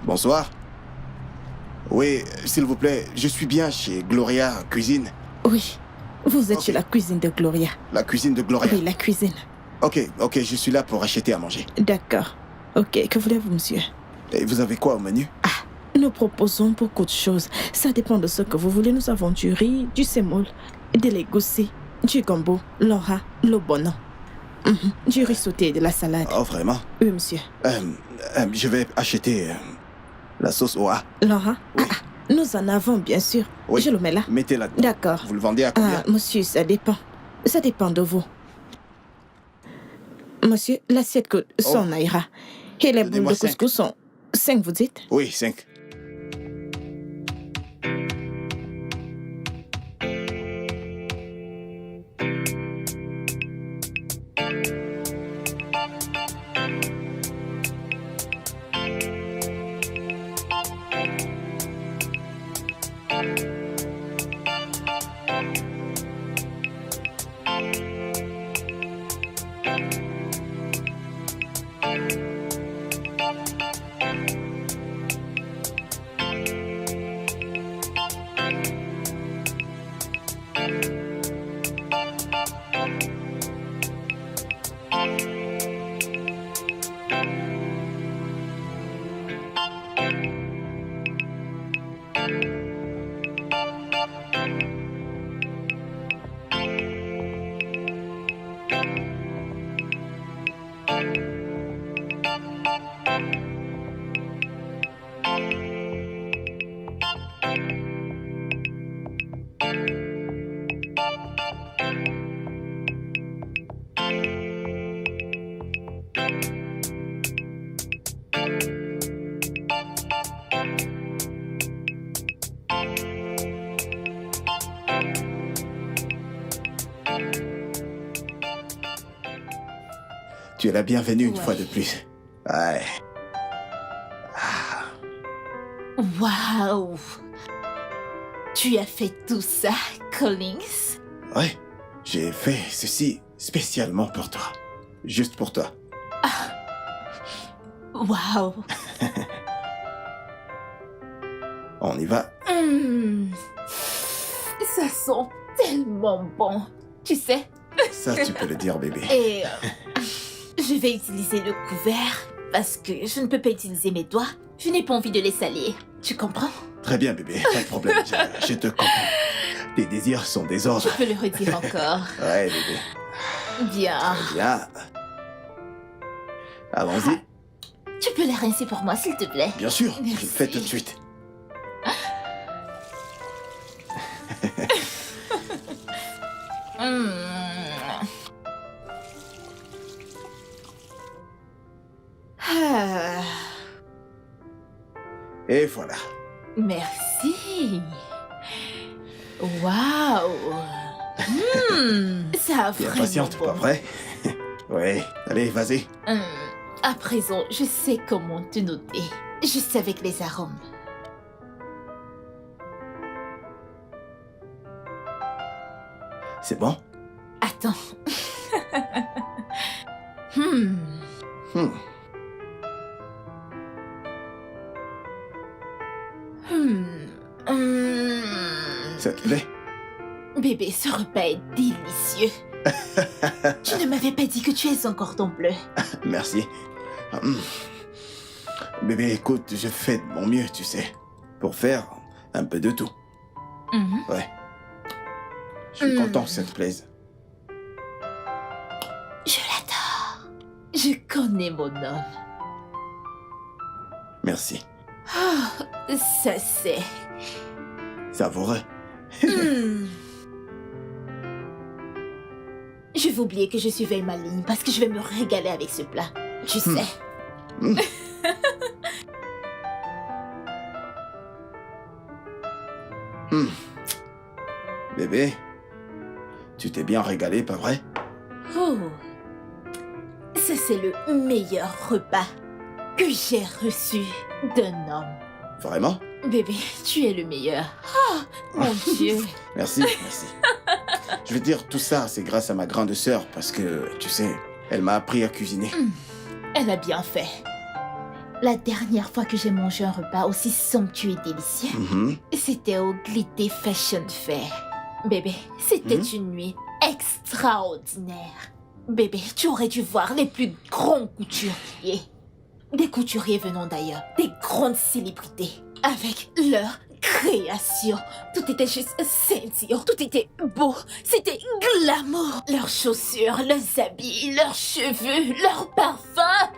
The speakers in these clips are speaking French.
Bonsoir. Oui, s'il vous plaît, je suis bien chez Gloria Cuisine. Oui, vous êtes chez la cuisine de Gloria. La cuisine de Gloria? Oui, la cuisine. Ok, je suis là pour acheter à manger. D'accord. Ok, que voulez-vous, monsieur? Et vous avez quoi au menu? Nous proposons beaucoup de choses. Ça dépend de ce que vous voulez. Nous avons du riz, du semoule, des légoussis, du gombo, l'ora, le bono, du riz sauté et de la salade. Oh, vraiment? Oui, monsieur. Je vais acheter la sauce oa. L'ora? Oui. Nous en avons, bien sûr. Oui. Je le mets là. Mettez-la dedans. D'accord. Vous le vendez à combien? Monsieur, ça dépend. Ça dépend de vous. Monsieur, l'assiette coûte 100 naira. Et les boules Donnez-moi de couscous sont 5, vous dites? Oui, 5. Tu es la bienvenue une fois de plus. Ouais. Waouh! Tu as fait tout ça, Collins? Ouais. J'ai fait ceci spécialement pour toi. Juste pour toi. Waouh! On y va. Ça sent tellement bon. Tu sais? Ça, tu peux le dire, bébé. Et je vais utiliser le couvert parce que je ne peux pas utiliser mes doigts. Je n'ai pas envie de les salir. Tu comprends? Très bien, bébé. Pas de problème. Je te comprends. Tes désirs sont des ordres. Je peux le redire encore. Ouais, bébé. Bien. Bien. Allons-y. Tu peux la rincer pour moi, s'il te plaît? Bien sûr. Je le Merci. fais tout de suite. Et voilà. Merci. Waouh. Ça a T'es vraiment impatiente, bon. pas vrai? Oui. Allez, vas-y. À présent, je sais comment te noter. Juste avec les arômes. C'est bon? Attends. Ça te plaît? Bébé, ce repas est délicieux. Tu ne m'avais pas dit que tu es un cordon bleu. Merci. Bébé, écoute, je fais de mon mieux, tu sais, pour faire un peu de tout. Ouais. Je suis content que ça te plaise. Je l'adore. Je connais mon homme. Merci. Ça c'est... Savoureux. Je vais oublier que je suivais ma ligne parce que je vais me régaler avec ce plat. Tu sais. Bébé, tu t'es bien régalé, pas vrai? Oh. Ça c'est le meilleur repas que j'ai reçu d'un homme. Vraiment? Bébé, tu es le meilleur. Oh, mon Dieu. Merci, merci. Je veux dire, tout ça, c'est grâce à ma grande sœur parce que, tu sais, elle m'a appris à cuisiner. Elle a bien fait. La dernière fois que j'ai mangé un repas aussi somptueux et délicieux, c'était au Glitter Fashion Fair. Bébé, c'était une nuit extraordinaire. Bébé, tu aurais dû voir les plus grands couturiers. Des couturiers venant d'ailleurs, des grandes célébrités, avec leurs créations. Tout était juste scintillant, tout était beau, c'était glamour. Leurs chaussures, leurs habits, leurs cheveux, leurs parfums.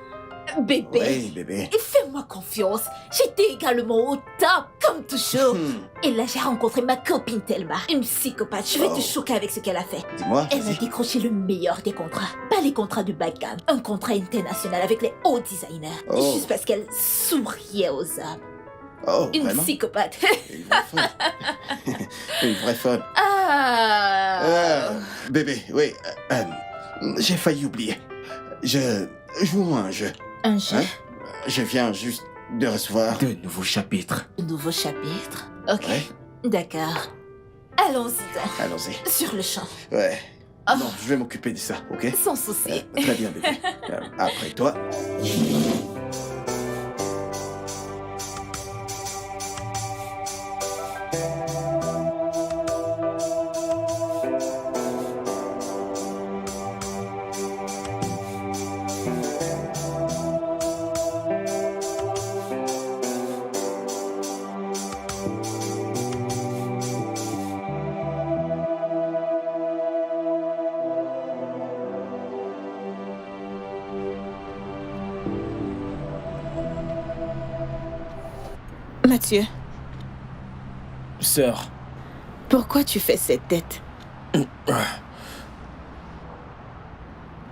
Bébé, Oui, bébé. fais-moi confiance. J'étais également au top, comme toujours. Et là, j'ai rencontré ma copine Thelma, une psychopathe. Je vais te choquer avec ce qu'elle a fait. Dis-moi, Elle a vas-y. décroché le meilleur des contrats. Pas les contrats de bas de gamme, un contrat international avec les hauts designers. Oh. Juste parce qu'elle souriait aux hommes. Oh, Une vraiment? psychopathe. Une vraie folle. Une vraie folle. Bébé, oui. J'ai failli oublier. Je joue à un jeu. Un jeu? Hein? Je viens juste de recevoir... De nouveaux chapitres. Un nouveau chapitre? Ok. Ouais. D'accord. Allons-y donc. Allons-y. Sur le champ. Ouais. Oh. Non, je vais m'occuper de ça, ok? Sans souci. Très bien, bébé. Après toi... Mathieu, Sœur, pourquoi tu fais cette tête?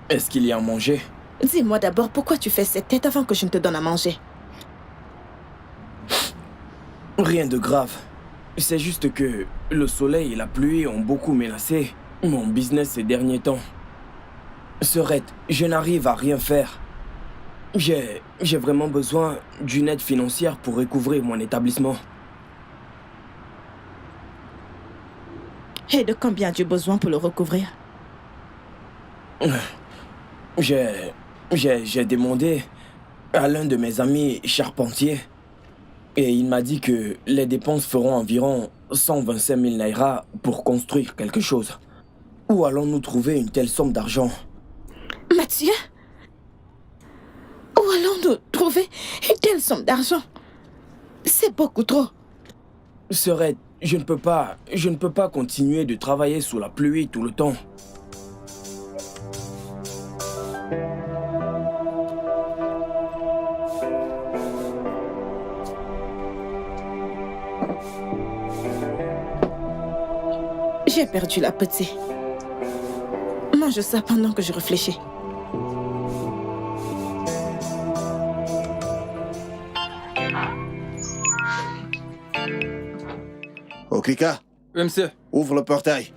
est-ce qu'il y a à manger? Dis-moi d'abord pourquoi tu fais cette tête avant que je ne te donne à manger. Rien de grave. C'est juste que le soleil et la pluie ont beaucoup menacé mon business ces derniers temps. Sœurette, je n'arrive à rien faire. J'ai vraiment besoin d'une aide financière pour recouvrir mon établissement. Et de combien as-tu besoin pour le recouvrir? J'ai demandé à l'un de mes amis charpentiers et il m'a dit que les dépenses feront environ 125 000 naira pour construire quelque chose. Où allons-nous trouver une telle somme d'argent? Mathieu? Où allons-nous trouver une telle somme d'argent? C'est beaucoup trop. Sœurette, je ne peux pas continuer de travailler sous la pluie tout le temps. J'ai perdu l'appétit. Mange ça pendant que je réfléchis. Okika, Oui, monsieur. ouvre le portail.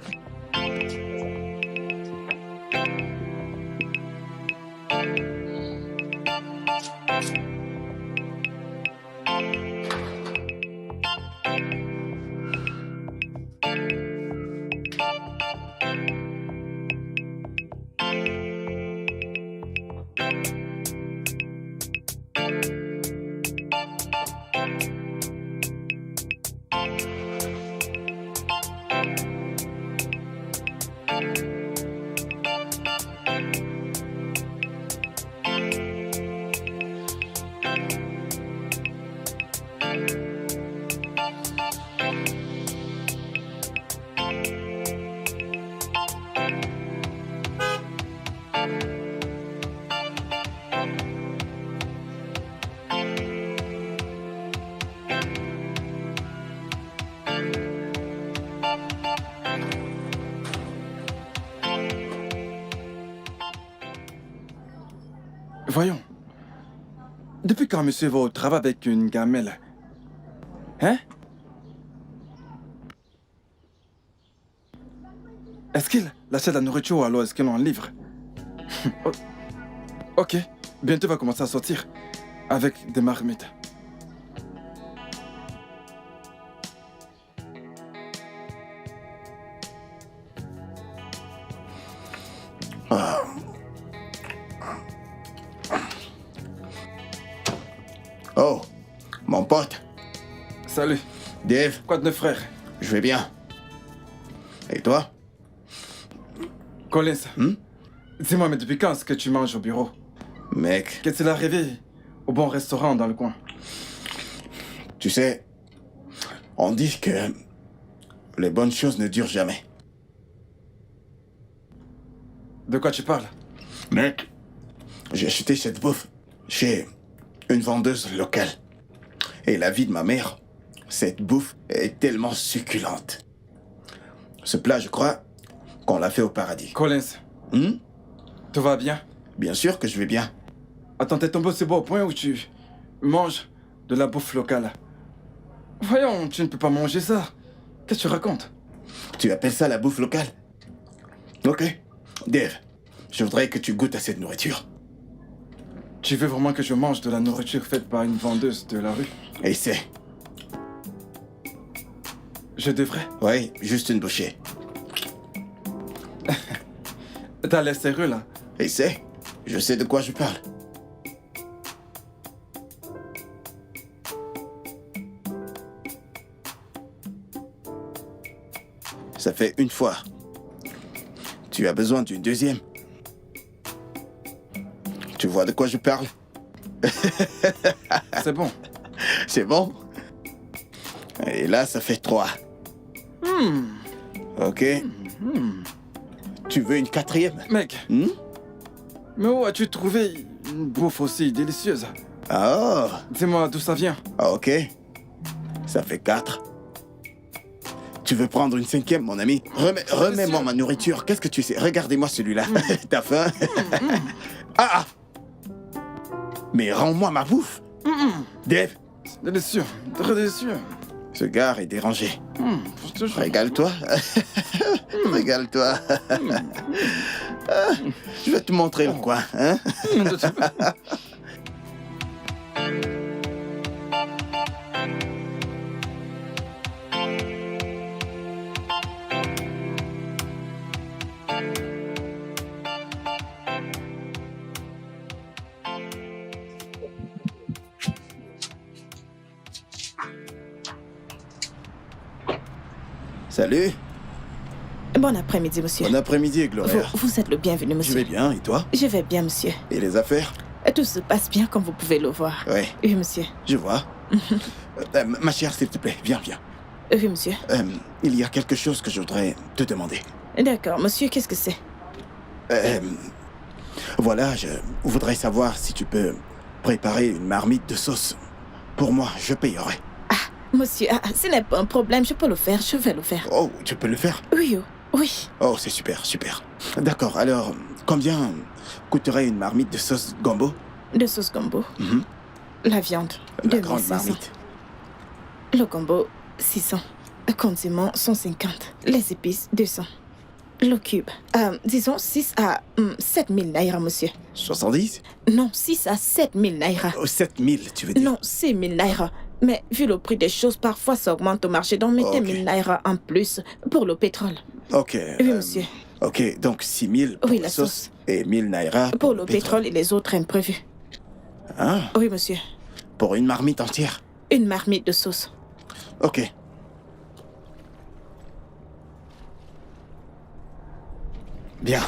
Voyons. Depuis quand monsieur va au travail avec une gamelle? Hein? Est-ce qu'il achète la nourriture ou alors est-ce qu'il en livre? Ok. Bientôt il va commencer à sortir. Avec des marmites. Ah. Oh, mon pote. Salut. Dave. Quoi de neuf, frère? Je vais bien. Et toi? Collins. Dis-moi, mais depuis quand est-ce que tu manges au bureau? Mec. Qu'est-il arrivé au bon restaurant dans le coin? Tu sais, on dit que les bonnes choses ne durent jamais. De quoi tu parles? Mec, j'ai acheté cette bouffe chez une vendeuse locale. Et la vie de ma mère, cette bouffe est tellement succulente. Ce plat, je crois qu'on l'a fait au paradis. Collins. Tout va bien? Bien sûr que je vais bien. Attends, t'es tombé aussi bas au point où tu manges de la bouffe locale. Voyons, tu ne peux pas manger ça. Qu'est-ce que tu racontes? Tu appelles ça la bouffe locale? Ok. Dave, je voudrais que tu goûtes à cette nourriture. Tu veux vraiment que je mange de la nourriture faite par une vendeuse de la rue? Essaie. Je devrais? Oui, juste une bouchée. T'as l'air sérieux, là? Essaie. Je sais de quoi je parle. Ça fait une fois. Tu as besoin d'une deuxième. Tu vois de quoi je parle? C'est bon. C'est bon? Et là, ça fait 3. Ok. Tu veux une quatrième? Mec, mais où as-tu trouvé une bouffe aussi délicieuse? Ah, Dis-moi d'où ça vient. ok. Ça fait 4. Tu veux prendre une cinquième, mon ami? Remets-moi ma nourriture. Qu'est-ce que tu sais? Regardez-moi celui-là. T'as faim? Ah! Mais rends-moi ma bouffe. Dave. Délicieux, très délicieux. Ce gars est dérangé. Toujours. Régale-toi. Régale-toi. Je vais te montrer le coin, hein? Salut. Bon après-midi, monsieur. Bon après-midi, Gloria. Vous êtes le bienvenu, monsieur. Je vais bien, et toi? Je vais bien, monsieur. Et les affaires? Tout se passe bien, comme vous pouvez le voir. Oui. Oui, monsieur. Je vois. Ma chère, s'il te plaît, viens. Oui, monsieur. Il y a quelque chose que je voudrais te demander. D'accord, monsieur, qu'est-ce que c'est? Voilà, je voudrais savoir si tu peux préparer une marmite de sauce. Pour moi, je payerai. Monsieur, ce n'est pas un problème, je peux le faire, je vais le faire. Oh, tu peux le faire? Oui, oui. Oh, c'est super. D'accord, alors, combien coûterait une marmite de sauce gombo? De sauce gombo. La viande, la grande marmite. Le gombo, 600. Condiments, 150. Les épices, 200. Le cube, disons 6 à 7 000 naira, monsieur. 70? Non, 6 à 7 000 naira. Oh, 7 000, tu veux dire? Non, 6 000 naira. Mais vu le prix des choses, parfois ça augmente au marché. Donc mettez 1 000 naira en plus pour le pétrole. Ok. Oui, monsieur. Ok, donc 6 000 pour la sauce et 1 000 naira pour le pétrole et les autres imprévus. Ah? Oui, monsieur. Pour une marmite entière? Une marmite de sauce. Ok. Bien.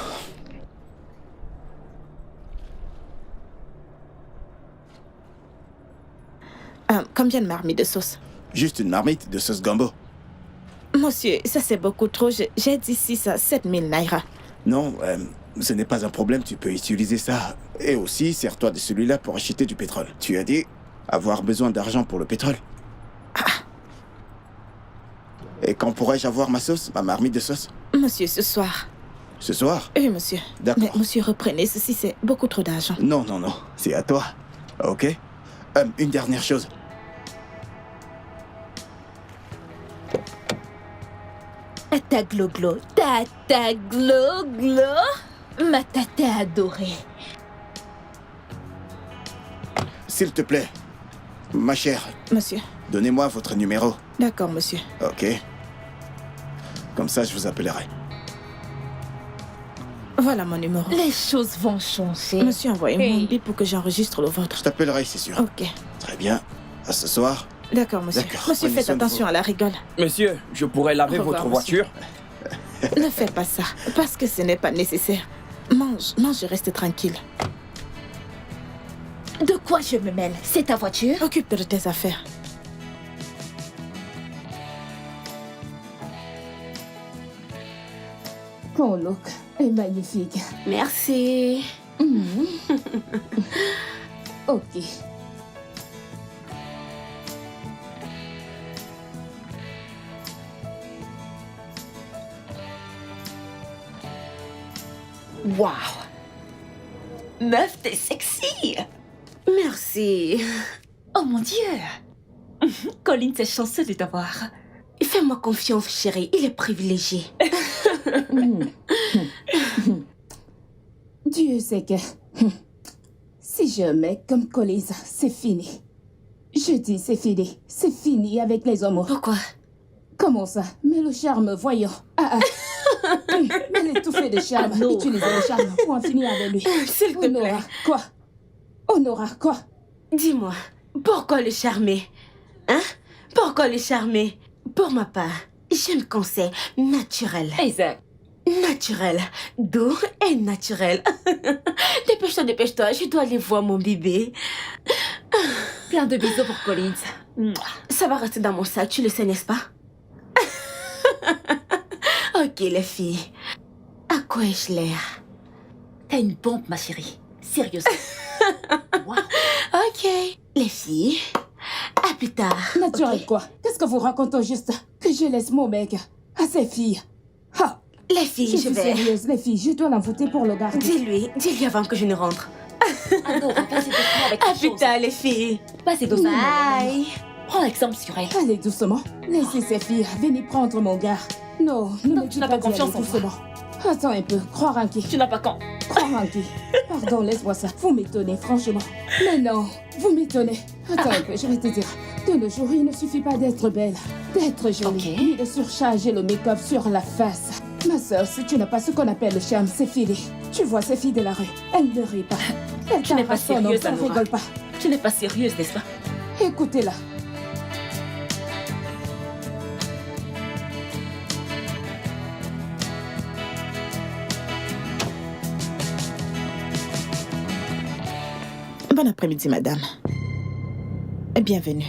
Combien de marmites de sauce? Juste une marmite de sauce gombo. Monsieur, ça c'est beaucoup trop. J'ai dit 6 à 7 000 naira. Non, ce n'est pas un problème, tu peux utiliser ça. Et aussi, sers-toi de celui-là pour acheter du pétrole. Tu as dit avoir besoin d'argent pour le pétrole. Et quand pourrais-je avoir ma sauce, ma marmite de sauce? Monsieur, ce soir. Ce soir? Oui, monsieur. D'accord. Mais monsieur, reprenez ceci, c'est beaucoup trop d'argent. Non, c'est à toi. Ok? Une dernière chose. Tata Glo-Glo, Tata Glo-Glo, ma tata adorée. S'il te plaît, ma chère. Monsieur. Donnez-moi votre numéro. D'accord, monsieur. Ok. Comme ça, je vous appellerai. Voilà mon numéro. Les choses vont changer. Monsieur, envoyez-moi Hey. un bip pour que j'enregistre le vôtre. Je t'appellerai, c'est sûr. Ok. Très bien. À ce soir. D'accord, monsieur. D'accord, Monsieur, prenez faites soin de attention vous. à la rigole. Monsieur, je pourrais laver Au revoir, votre monsieur. voiture? Ne fais pas ça, parce que ce n'est pas nécessaire. Mange et reste tranquille. De quoi je me mêle? C'est ta voiture? Occupe-toi de tes affaires. Ton look est magnifique. Merci. Ok. Waouh. Meuf, t'es sexy. Merci. Oh mon Dieu! Colin, c'est chanceux de t'avoir. Fais-moi confiance, chérie. Il est privilégié. Dieu sait que si je mets comme Collins, c'est fini. Je dis c'est fini. C'est fini avec les homos. Pourquoi? Comment ça? Mais le charme, voyons. Mais l'étouffée de charme. Ah non. Utilisez le charme pour en finir avec lui. S'il te plaît. Honora, quoi? Honora, quoi? Dis-moi, pourquoi le charmer? Hein? Pourquoi le charmer? Pour ma part, j'aime quand c'est naturel. Isaac. Naturel. Doux et naturel. Dépêche-toi. Je dois aller voir mon bébé. Plein de bisous pour Collins. Ça va rester dans mon sac, tu le sais, n'est-ce pas? Ok, les filles. À quoi ai-je l'air? T'as une bombe, ma chérie. Sérieusement. Wow. Ok. Les filles, à plus tard. Naturel, ok? quoi? Qu'est-ce que vous racontez juste? Que je laisse mon mec à ses filles. Ah, Les filles, je je suis vais... sérieuse, les filles. Je dois l'envoûter pour le garder. Dis-lui avant que je ne rentre. Ado, vas-y doucement avec À les plus choses. tard, les filles. Vas-y doucement. Bye. Prends exemple sur elle. Allez doucement. Laissez ces filles venir prendre mon gars. Non, ne me tu dis n'as pas pas confiance d'y aller en moi. doucement. Attends un peu. Croire en qui? Tu n'as pas quand. Croire en qui? Pardon, laisse-moi ça. Vous m'étonnez, franchement. Mais non, vous m'étonnez. Attends un peu, je vais te dire. De nos jours, il ne suffit pas d'être belle, d'être jolie, Ok. ni de surcharger le make-up sur la face. Ma soeur, si tu n'as pas ce qu'on appelle le charme, c'est fini. Tu vois ces filles de la rue, elles ne rient pas. Elles Tu n'es pas t'embrassent, non, sérieuse, elles ne Anora. rigolent pas. Tu n'es pas sérieuse, n'est-ce pas? Écoutez-la. Bon après-midi, madame. Et bienvenue.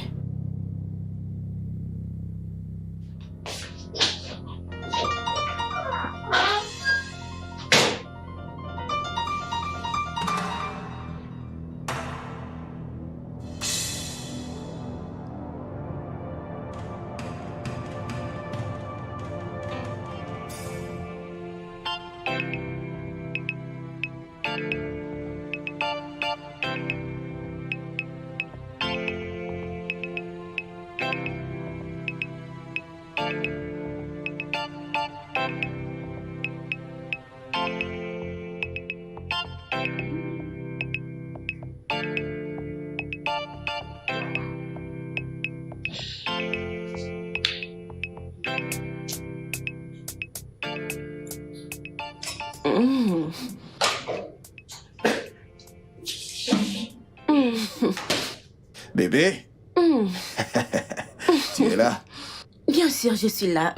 Mmh. Bébé, Mmh. tu es là. Bien sûr, je suis là.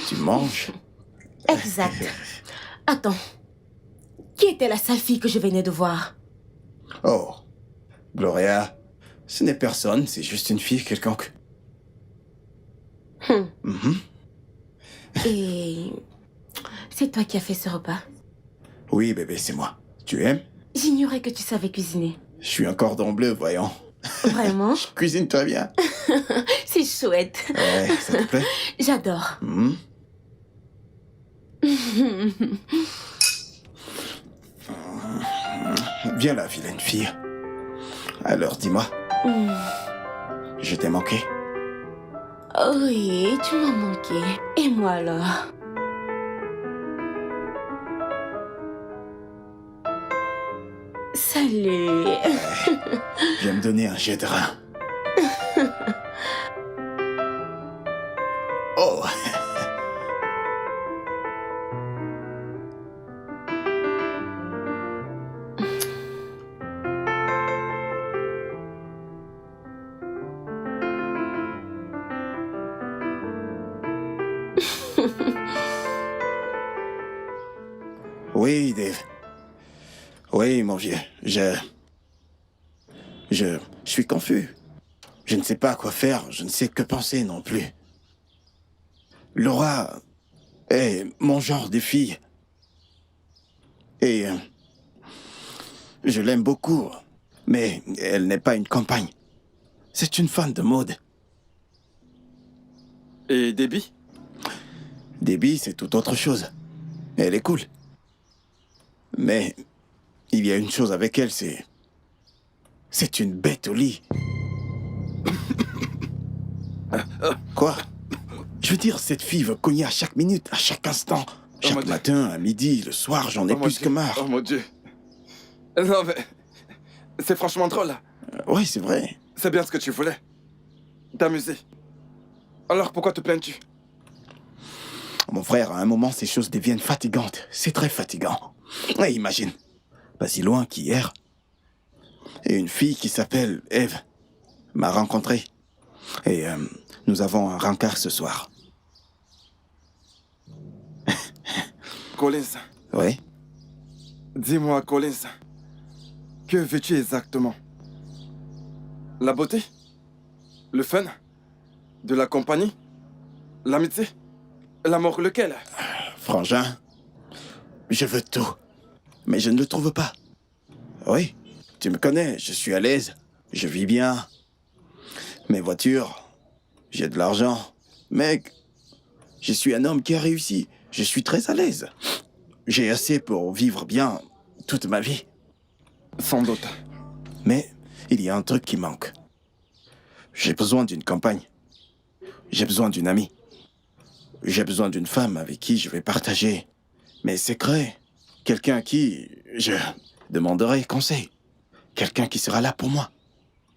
Tu manges. Exact. Attends. Qui était la sale fille que je venais de voir? Oh, Gloria, ce n'est personne, c'est juste une fille quelconque. Mhm. Et... c'est toi qui as fait ce repas? Oui, bébé, c'est moi. Tu aimes? J'ignorais que tu savais cuisiner. Je suis un cordon bleu, voyons. Vraiment? Je cuisine très bien. C'est chouette. Ouais, ça te plaît? J'adore. Mhm. Viens là, vilaine fille. Alors, dis-moi, je t'ai manqué? Oui, tu m'as manqué. Et moi alors? Salut. Viens me donner un jet de rein. Oh. Dave. Oui, mon vieux, je suis confus. Je ne sais pas quoi faire, je ne sais que penser non plus. Laura est mon genre de fille. Et je l'aime beaucoup, mais elle n'est pas une compagne. C'est une fan de mode. Et Debbie? Debbie, c'est tout autre chose. Elle est cool. Mais il y a une chose avec elle, c'est une bête au lit. Quoi? Je veux dire, cette fille veut cogner à chaque minute, à chaque instant. mon Chaque Dieu. matin, à midi, le soir, j'en ai Oh, mon plus Dieu. que marre. Oh mon Dieu. Non mais... C'est franchement drôle là. Oui, c'est vrai. C'est bien ce que tu voulais. T'amuser. Alors pourquoi te plains-tu? Mon frère, à un moment, ces choses deviennent fatigantes. C'est très fatigant. Ouais, imagine. Pas si loin qu'hier. Et une fille qui s'appelle Eve m'a rencontré. Et nous avons un rencard ce soir. Collins, Oui? dis-moi Collins, que veux-tu exactement? La beauté? Le fun? De la compagnie? L'amitié? L'amour lequel? Frangin, je veux tout. Mais je ne le trouve pas. Oui, tu me connais, je suis à l'aise. Je vis bien. Mes voitures, j'ai de l'argent. Mec, je suis un homme qui a réussi. Je suis très à l'aise. J'ai assez pour vivre bien toute ma vie. Sans doute. Mais il y a un truc qui manque. J'ai besoin d'une compagne. J'ai besoin d'une amie. J'ai besoin d'une femme avec qui je vais partager mes secrets. Quelqu'un à qui je demanderai conseil. Quelqu'un qui sera là pour moi.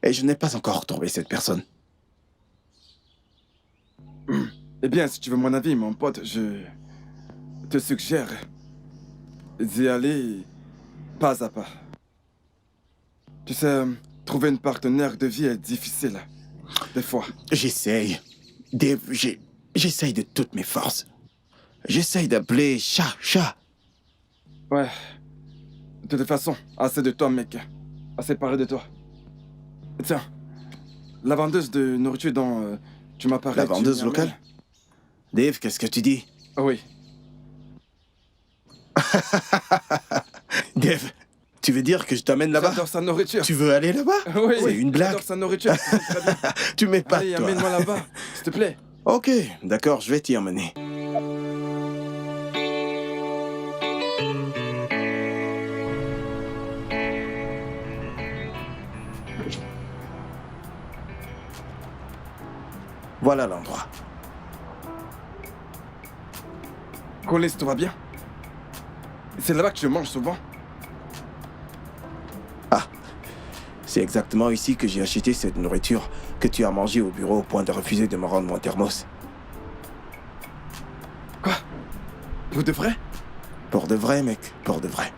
Et je n'ai pas encore trouvé cette personne. Eh bien, si tu veux mon avis, mon pote, je te suggère d'y aller pas à pas. Tu sais, trouver une partenaire de vie est difficile, des fois. J'essaye. Dave, j'essaye de toutes mes forces. J'essaye d'appeler chat. Ouais. De toute façon, assez de toi, mec. Assez parlé de toi. Tiens, la vendeuse de nourriture dont tu m'as parlé... La vendeuse tu- locale? Dave, qu'est-ce que tu dis? Oui. Dave, tu veux dire que je t'amène là-bas? J'adore sa nourriture. Tu veux aller là-bas? Oui, C'est une blague. J'adore sa nourriture. c'est très bien. Tu m'épates, Allez, toi. amène-moi là-bas, s'il te plaît. Ok, d'accord, je vais t'y emmener. Voilà l'endroit. Collins, tout va bien? C'est là-bas que je mange souvent. C'est exactement ici que j'ai acheté cette nourriture que tu as mangée au bureau au point de refuser de me rendre mon thermos. Quoi? Pour de vrai? Pour de vrai, mec, pour de vrai.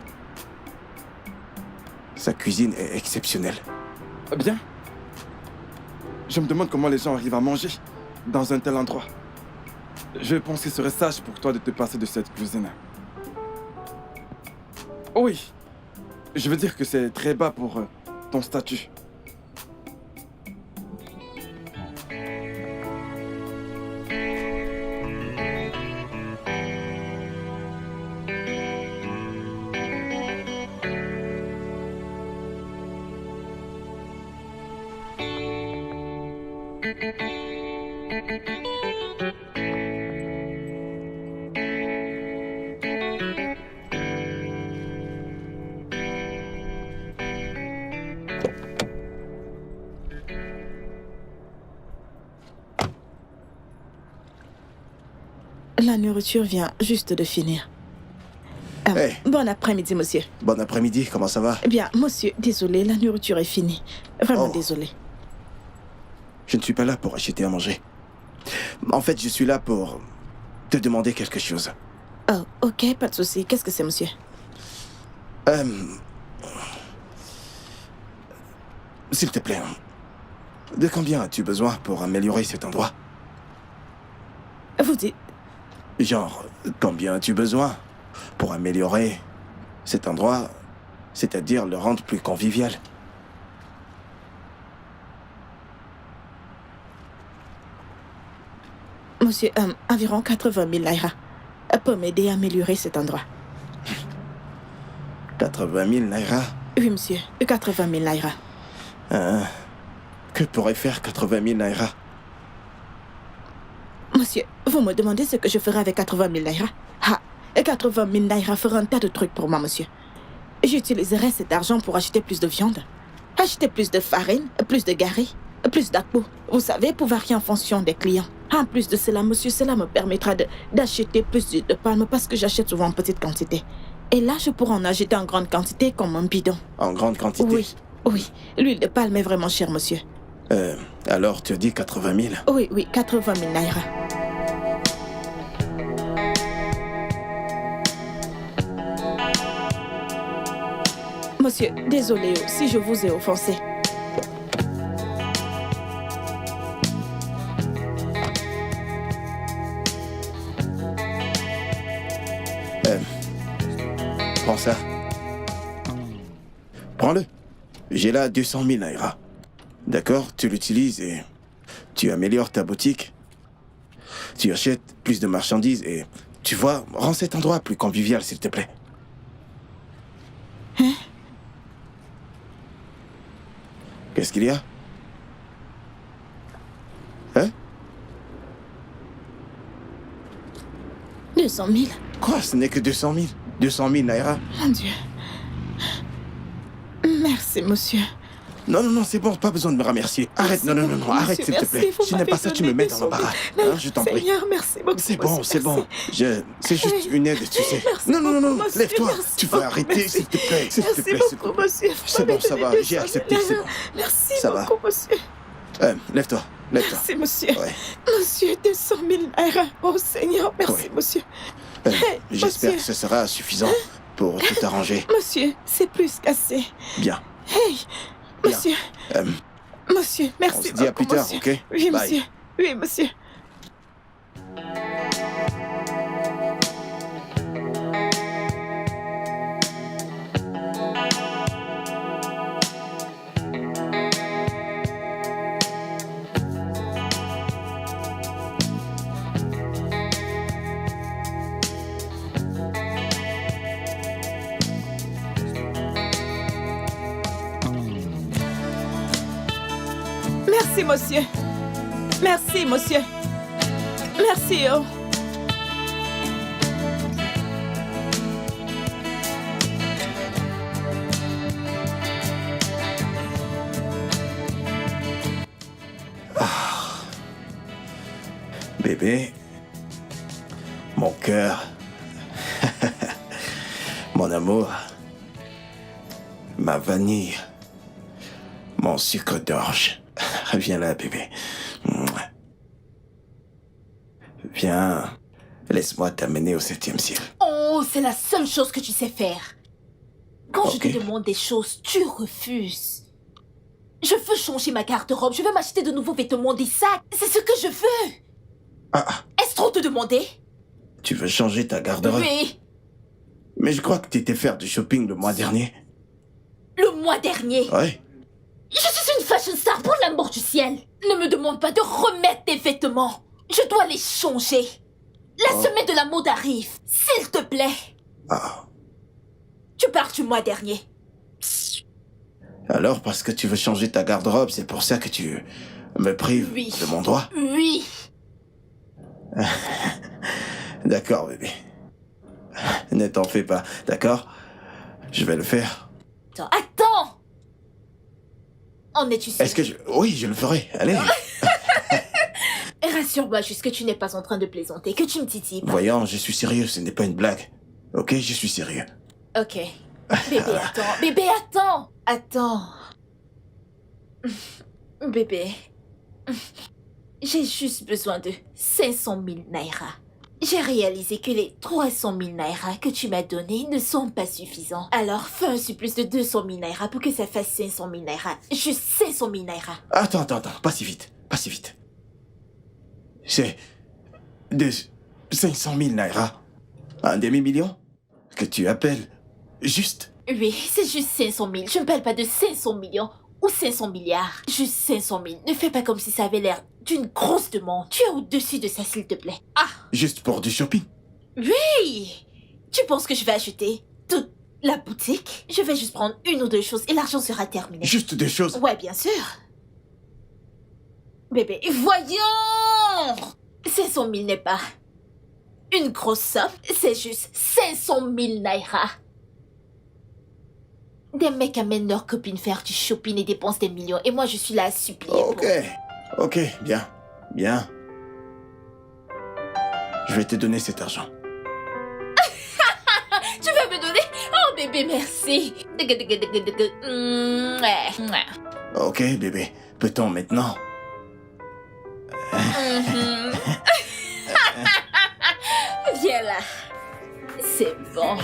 Sa cuisine est exceptionnelle. Bien. Je me demande comment les gens arrivent à manger dans un tel endroit. Je pense qu'il serait sage pour toi de te passer de cette cuisine. Oui. Je veux dire que c'est très bas pour ton statut. La nourriture vient juste de finir. Hey. Bon après-midi, monsieur. Bon après-midi, comment ça va? Eh bien, monsieur, désolé, la nourriture est finie. Vraiment Oh. désolé. Je ne suis pas là pour acheter à manger. En fait, je suis là pour te demander quelque chose. Oh, ok, pas de souci. Qu'est-ce que c'est, monsieur? S'il te plaît, de combien as-tu besoin pour améliorer cet endroit? Vous dites... Genre, combien as-tu besoin pour améliorer cet endroit, c'est-à-dire le rendre plus convivial. Monsieur, environ 80 000 naira pour m'aider à améliorer cet endroit. 80 000 naira. Oui, monsieur, 80 000 naira. Que pourrait faire 80 000 naira? Monsieur, vous me demandez ce que je ferai avec 80 000 naira? Ah, 80 000 naira fera un tas de trucs pour moi, monsieur. J'utiliserai cet argent pour acheter plus de viande, acheter plus de farine, plus de gari, plus d'akbou. Vous savez, pour varier en fonction des clients. En plus de cela, monsieur, cela me permettra d'acheter plus d'huile de palme parce que j'achète souvent en petite quantité. Et là, je pourrai en acheter en grande quantité comme un bidon. En grande quantité? Oui, oui. L'huile de palme est vraiment chère, monsieur. Alors, tu dis 80 000? Oui, 80 000 naira. Monsieur, désolé si je vous ai offensé. Prends ça. Prends-le. J'ai là 200 000 naira. D'accord? Tu l'utilises et tu améliores ta boutique. Tu achètes plus de marchandises et, tu vois, rends cet endroit plus convivial, s'il te plaît. Hein? Qu'est-ce qu'il y a? Hein? 200 000? Quoi? Ce n'est que 200 000? 200 000 naira? Mon Dieu. Merci, monsieur. Non, c'est bon, pas besoin de me remercier. Arrête, non, arrête, s'il te plaît. Si tu n'aimes pas ça, tu me mets dans l'embarras. Hein, je t'en prie. Seigneur, merci beaucoup. C'est bon. C'est juste une aide, tu sais. Non, lève-toi. Tu vas arrêter, s'il te plaît. Merci beaucoup, monsieur. C'est bon, ça va, j'ai accepté, c'est bon. Merci Ça beaucoup, monsieur. Lève-toi. Merci, monsieur. Ouais. Monsieur, 200 000 naira. Oh, Seigneur, merci, Ouais. monsieur. J'espère monsieur. que ce sera suffisant pour tout arranger. Monsieur, c'est plus qu'assez. Bien. Hey, Bien. monsieur. Monsieur, merci On se beaucoup, dit à plus tard, monsieur. ok? Oui, Bye. monsieur. Oui, monsieur. Merci, monsieur. Merci, monsieur. Merci, oh. Bébé, mon cœur, mon amour, ma vanille, mon sucre d'orge. Viens là, bébé. Viens, laisse-moi t'amener au 7e ciel. Oh, c'est la seule chose que tu sais faire. Quand Ok. je te demande des choses, tu refuses. Je veux changer ma garde-robe, je veux m'acheter de nouveaux vêtements, des sacs. C'est ce que je veux. Est-ce trop te demander? Tu veux changer ta garde-robe? Oui, Mais je crois que tu étais faire du shopping le mois dernier. le mois dernier. Ouais. Je suis une fashion star pour l'amour du ciel. Ne me demande pas de remettre tes vêtements. Je dois les changer. La semaine de la mode arrive. S'il te plaît. Tu pars du mois dernier. Alors, parce que tu veux changer ta garde-robe, c'est pour ça que tu me prives Oui. de mon droit? Oui. D'accord, bébé. Ne t'en fais pas, d'accord? Je vais le faire. Attends. En es-tu sûr? Est-ce que je... Oui, je le ferai. Allez. Rassure-moi juste que tu n'es pas en train de plaisanter, que tu me titilles pas. Voyons, je suis sérieux, ce n'est pas une blague. Ok, je suis sérieux. Ok. Bébé, attends. Bébé, attends. Attends. Bébé. J'ai juste besoin de 500 000 naira. J'ai réalisé que les 300 000 naira que tu m'as donnés ne sont pas suffisants. Alors, fais un surplus de 200 000 naira pour que ça fasse 500 000 naira. Juste 500 000 naira. Attends, pas si vite, pas si vite. C'est... de 500 000 naira. Un demi-million? Que tu appelles Juste. Oui, c'est juste 500 000. Je ne parle pas de 500 millions ou 500 milliards. Juste 500 000. Ne fais pas comme si ça avait l'air d'une grosse demande. Tu es au-dessus de ça, s'il te plaît. Ah, Juste pour du shopping. oui! Tu penses que je vais acheter toute la boutique? Je vais juste prendre une ou deux choses et l'argent sera terminé. Juste des choses. Ouais, bien sûr. Bébé, voyons! 500 000 n'est pas une grosse somme, c'est juste 500 000 naira. Des mecs amènent leurs copines faire du shopping et dépensent des millions. Et moi, je suis là à supplier Ok. Ok, bien. Bien. Je vais te donner cet argent. Tu vas me donner? Oh, bébé, merci. Ok, bébé. Peut-on maintenant? Viens là. C'est bon.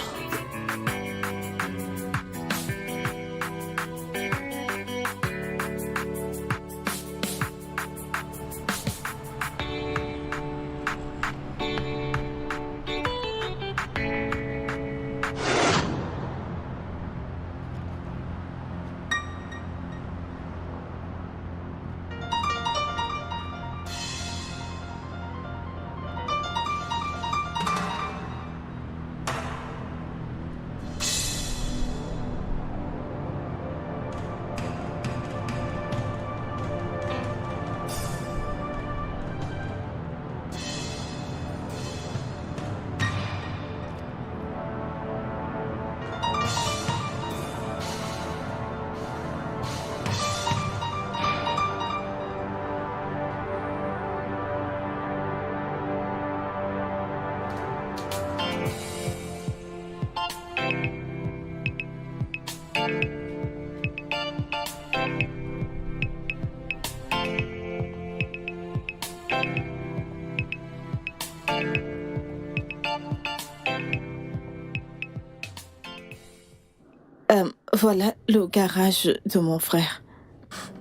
Voilà le garage de mon frère.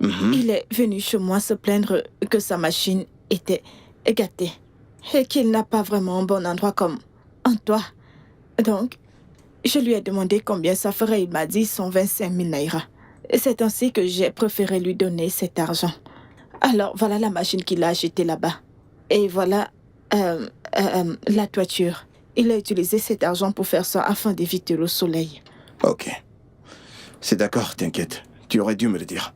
Mhm. Il est venu chez moi se plaindre que sa machine était gâtée et qu'il n'a pas vraiment un bon endroit comme un toit. Donc, je lui ai demandé combien ça ferait. Il m'a dit 125 000 naira. C'est ainsi que j'ai préféré lui donner cet argent. Alors, voilà la machine qu'il a achetée là-bas. Et voilà la toiture. Il a utilisé cet argent pour faire ça afin d'éviter le soleil. Ok. C'est d'accord, t'inquiète. Tu aurais dû me le dire.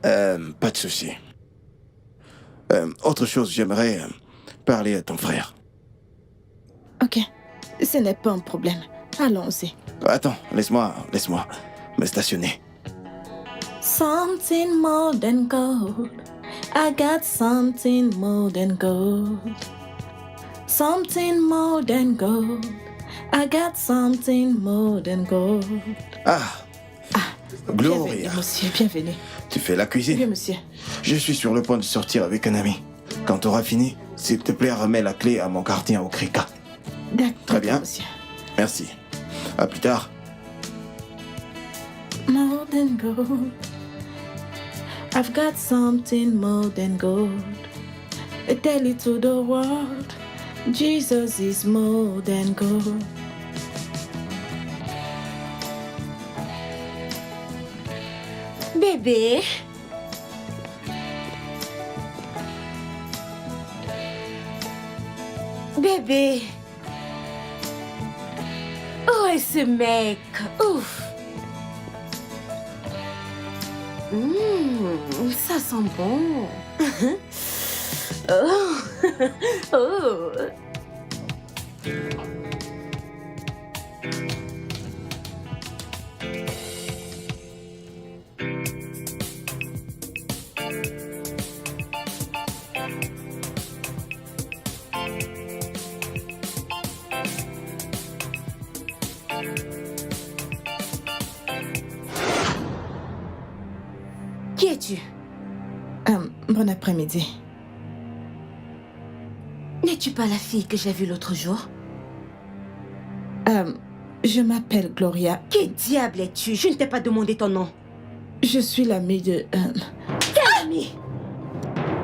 Pas de souci. Autre chose, j'aimerais parler à ton frère. Ok, ce n'est pas un problème. Allons-y. Attends, laisse-moi me stationner. Something more than gold. I got something more than gold. Something more than gold. I got something more than gold. Ah, Gloria. Bienvenue, monsieur, bienvenue. Tu fais la cuisine? Oui, monsieur. Je suis sur le point de sortir avec un ami. Quand tu auras fini, s'il te plaît, remets la clé à mon gardien au Krika. D'accord, Très bien. monsieur. Merci. À plus tard. More than gold. I've got something more than gold. Tell it to the world. Jesus is more than gold. Bébé. Bébé. Oh, et ce mec. Ouf. Ça sent bon. Oh. Oh. Qui es-tu? Bon après-midi. N'es-tu pas la fille que j'ai vue l'autre jour? Je m'appelle Gloria. Qui diable es-tu? Je ne t'ai pas demandé ton nom. Je suis l'amie de... Quel ami?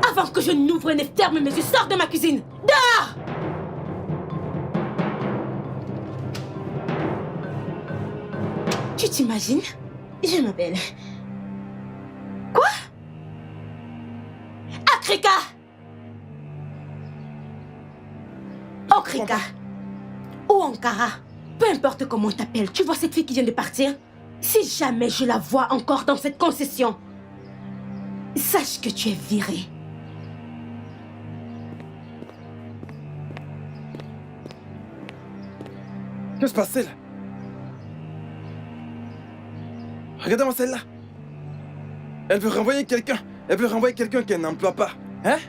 Avant que je n'ouvre et ne ferme mes yeux, sors de ma cuisine! Dehors! Tu t'imagines? Je m'appelle... Quoi? Akrika! Okrika! Ou Ankara. Peu importe comment on t'appelle, tu vois cette fille qui vient de partir? Si jamais je la vois encore dans cette concession, sache que tu es viré. Que se passe-t-il? Regardez-moi celle-là. Elle veut renvoyer quelqu'un. Elle veut renvoyer quelqu'un qu'elle n'emploie pas. Hein?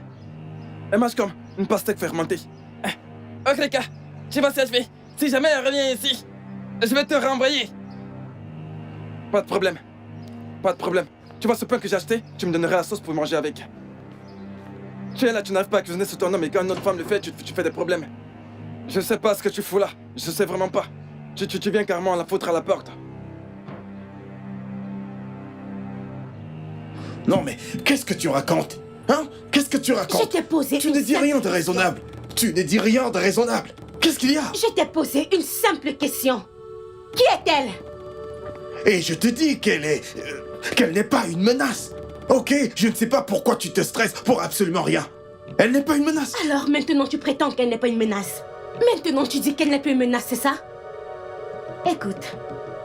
Elle marche comme une pastèque fermentée. Ok, les gars, tu vois cette fille. Si jamais elle revient ici, je vais te renvoyer. Pas de problème. Pas de problème. Tu vois ce pain que j'ai acheté? Tu me donneras la sauce pour manger avec. Tu es là, tu n'arrives pas à cuisiner sur ton nom, et quand une autre femme le fait, tu fais des problèmes. Je sais pas ce que tu fous là. Je sais vraiment pas. Tu viens carrément la foutre à la porte. Non mais, qu'est-ce que tu racontes? Hein? Qu'est-ce que tu racontes? Je t'ai posé Tu une ne dis simple rien de question. raisonnable. Tu ne dis rien de raisonnable. Qu'est-ce qu'il y a? Je t'ai posé une simple question. Qui est-elle? Et je te dis qu'elle n'est pas une menace. Ok, je ne sais pas pourquoi tu te stresses pour absolument rien. Elle n'est pas une menace. Alors maintenant tu prétends qu'elle n'est pas une menace. Maintenant tu dis qu'elle n'est pas une menace, c'est ça? Écoute,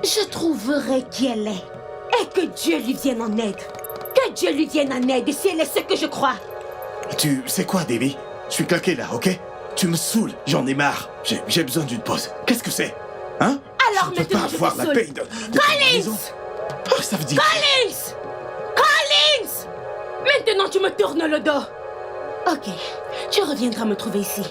je trouverai qui elle est. Et que Dieu lui vienne en aide. Que Dieu lui vienne en aide si elle est ce que je crois. Tu sais quoi, Debbie? Je suis claqué là, ok? Tu me saoules, j'en ai marre. J'ai besoin d'une pause. Qu'est-ce que c'est? Hein? Alors je ne peux pas maintenant je avoir te la saoule. paye de Collins! maison. Oh, ça veut dire... Collins! Collins! Maintenant tu me tournes le dos. Ok, tu reviendras me trouver ici.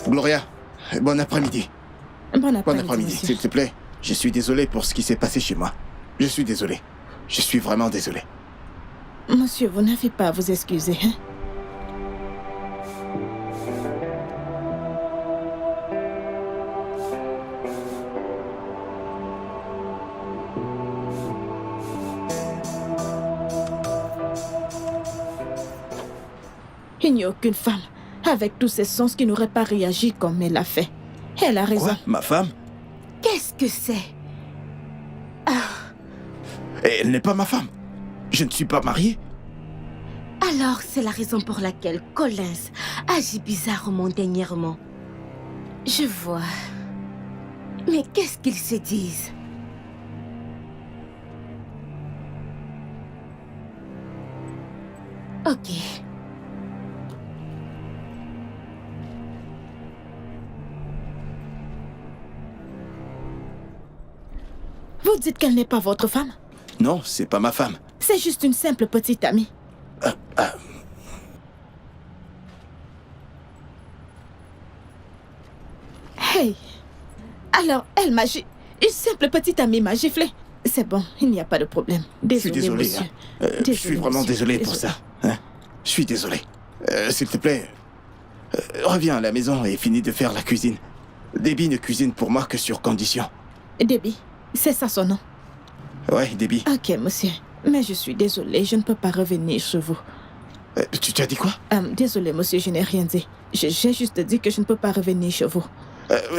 Gloria, bon après-midi. Bon Bon après-midi, après-midi, monsieur. s'il te plaît. Je suis désolé pour ce qui s'est passé chez moi. Je suis désolé. Je suis vraiment désolé. Monsieur, vous n'avez pas à vous excuser, hein? Il n'y a aucune femme avec tous ses sens qui n'aurait pas réagi comme elle a fait. Elle a raison. Quoi? Ma femme? Qu'est-ce que c'est? Et elle n'est pas ma femme. Je ne suis pas marié. Alors, c'est la raison pour laquelle Collins agit bizarrement dernièrement. Je vois. Mais qu'est-ce qu'ils se disent? Ok. Vous dites qu'elle n'est pas votre femme? Non, c'est pas ma femme. C'est juste une simple petite amie. Hey! Alors, elle m'a giflé. Une simple petite amie m'a giflé. C'est bon, il n'y a pas de problème. Je suis Désolé, désolé. monsieur. Hein. Je suis vraiment monsieur. désolé pour ça. Hein. Je suis désolé. S'il te plaît, reviens à la maison et finis de faire la cuisine. Debbie ne cuisine pour moi que sur condition. Debbie, c'est ça son nom. Ouais, Debbie. Ok, monsieur. Mais je suis désolée, je ne peux pas revenir chez vous. Tu as dit quoi? Désolé, monsieur, je n'ai rien dit. J'ai juste dit que je ne peux pas revenir chez vous.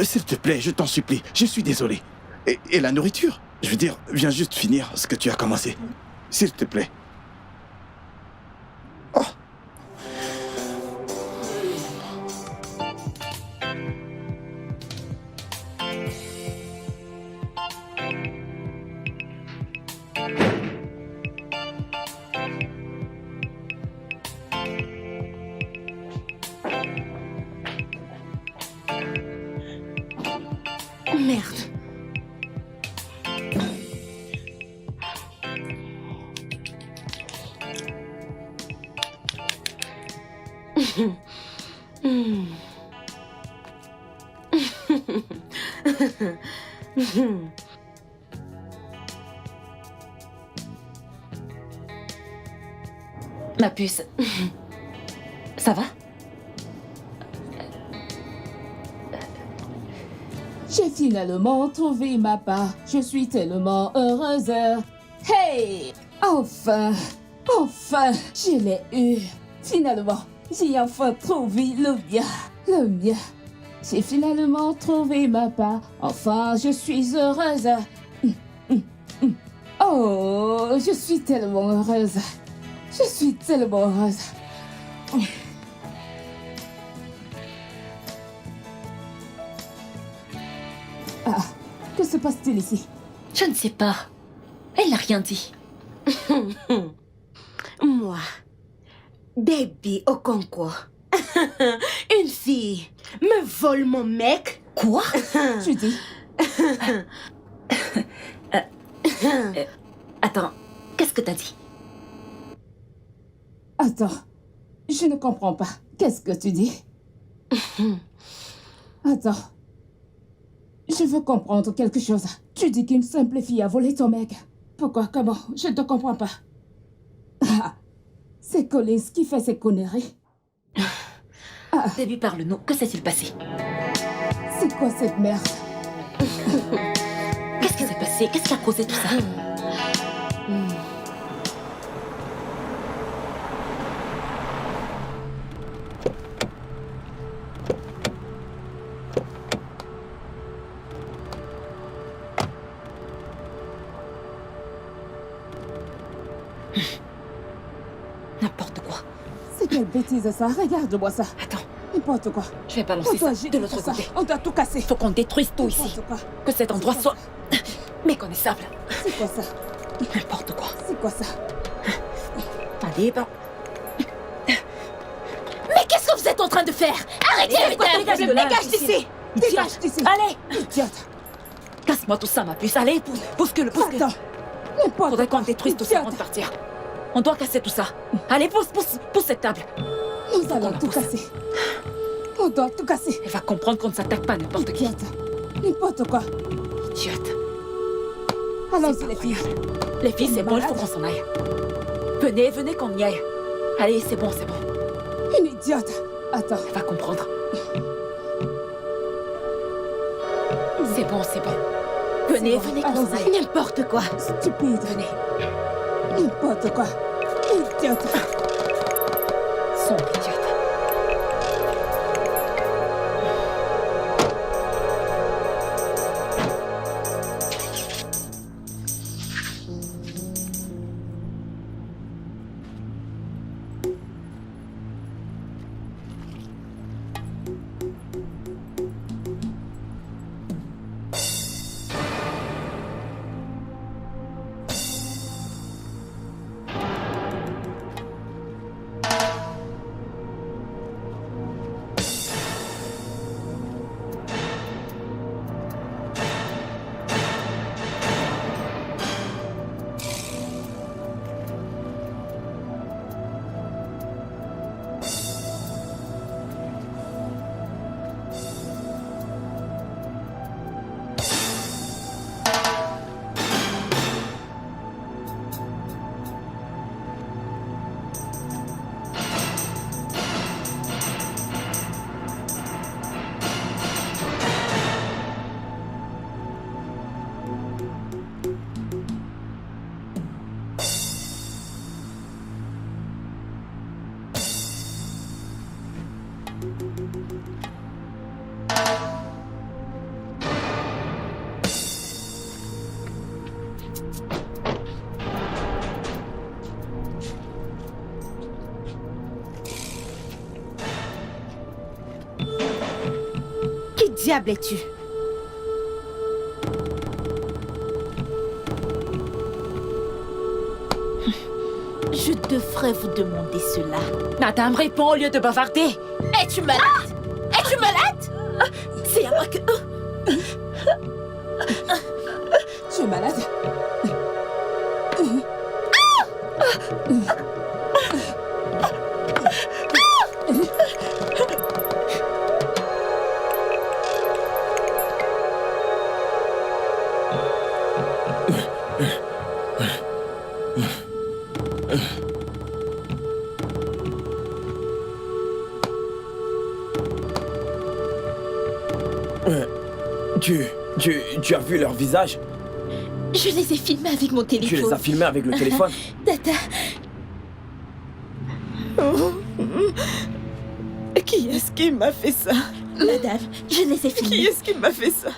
S'il te plaît, je t'en supplie. Je suis désolé. Et la nourriture? Je veux dire, viens juste finir ce que tu as commencé. S'il te plaît. Oh. Merde. Ma puce, ça va? J'ai finalement trouvé ma part. Je suis tellement heureuse. Hey! Enfin, enfin, je l'ai eu. Finalement, j'ai enfin trouvé le mien. Le mien. J'ai finalement trouvé ma part. Enfin, je suis heureuse. Oh, je suis tellement heureuse. Je suis tellement heureuse. Ah, que se passe-t-il ici? Je ne sais pas. Elle n'a rien dit. Moi, Baby Okonkwo, une fille me vole mon mec. Quoi? Tu dis? Attends, qu'est-ce que t'as dit? Attends, je ne comprends pas. Qu'est-ce que tu dis? Attends. Je veux comprendre quelque chose. Tu dis qu'une simple fille a volé ton mec. Pourquoi? Comment? Je ne te comprends pas. Ah, c'est Collins qui fait ces conneries. Baby, parle-nous. Que s'est-il passé? C'est quoi cette merde? Qu'est-ce qui s'est passé? Qu'est-ce qui a causé tout ça? N'importe quoi. C'est quelle bêtise ça? Regarde-moi ça. Attends, N'importe quoi. je vais On balancer doit ça agir de l'autre pour ça. côté. On doit tout casser. Faut qu'on détruise tout ici. N'importe quoi. Que cet endroit soit méconnaissable. C'est quoi ça? N'importe quoi. C'est quoi ça? Allez, bah. Mais qu'est-ce que vous êtes en train de faire? Arrêtez, Dégage d'ici. Dégage d'ici. Allez, Idiote. casse-moi tout ça, ma puce. Allez, pousse-le. Attends. N'importe Faudrait qu'on quoi. détruise tout ça avant de partir. On doit casser tout ça. Allez, pousse cette table. Nous allons qu'on la tout pousse. casser. On doit tout casser. Elle va comprendre qu'on ne s'attaque pas à n'importe qui. Idiote. N'importe quoi. Idiote. Allons-y les filles. Les filles, c'est bon, il faut Malade. qu'on s'en aille. Venez qu'on y aille. Allez, c'est bon. Une idiote. Attends. Elle va comprendre. C'est bon. Venez bon, qu'on s'en allons-y. aille. N'importe quoi. Stupide. Venez. N'importe quoi. Idiote. Sombre idiote. Qui diable es-tu? Je devrais vous demander cela. Madame, réponds au lieu de bavarder. Es-tu malade? Es-tu malade? C'est à moi que... Tu es malade? Tu as vu leur visage? Je les ai filmés avec mon téléphone. Tu les as filmés avec le téléphone? Tata. Oh. Qui est-ce qui m'a fait ça? Madame, je les ai filmés. Qui est-ce qui m'a fait ça?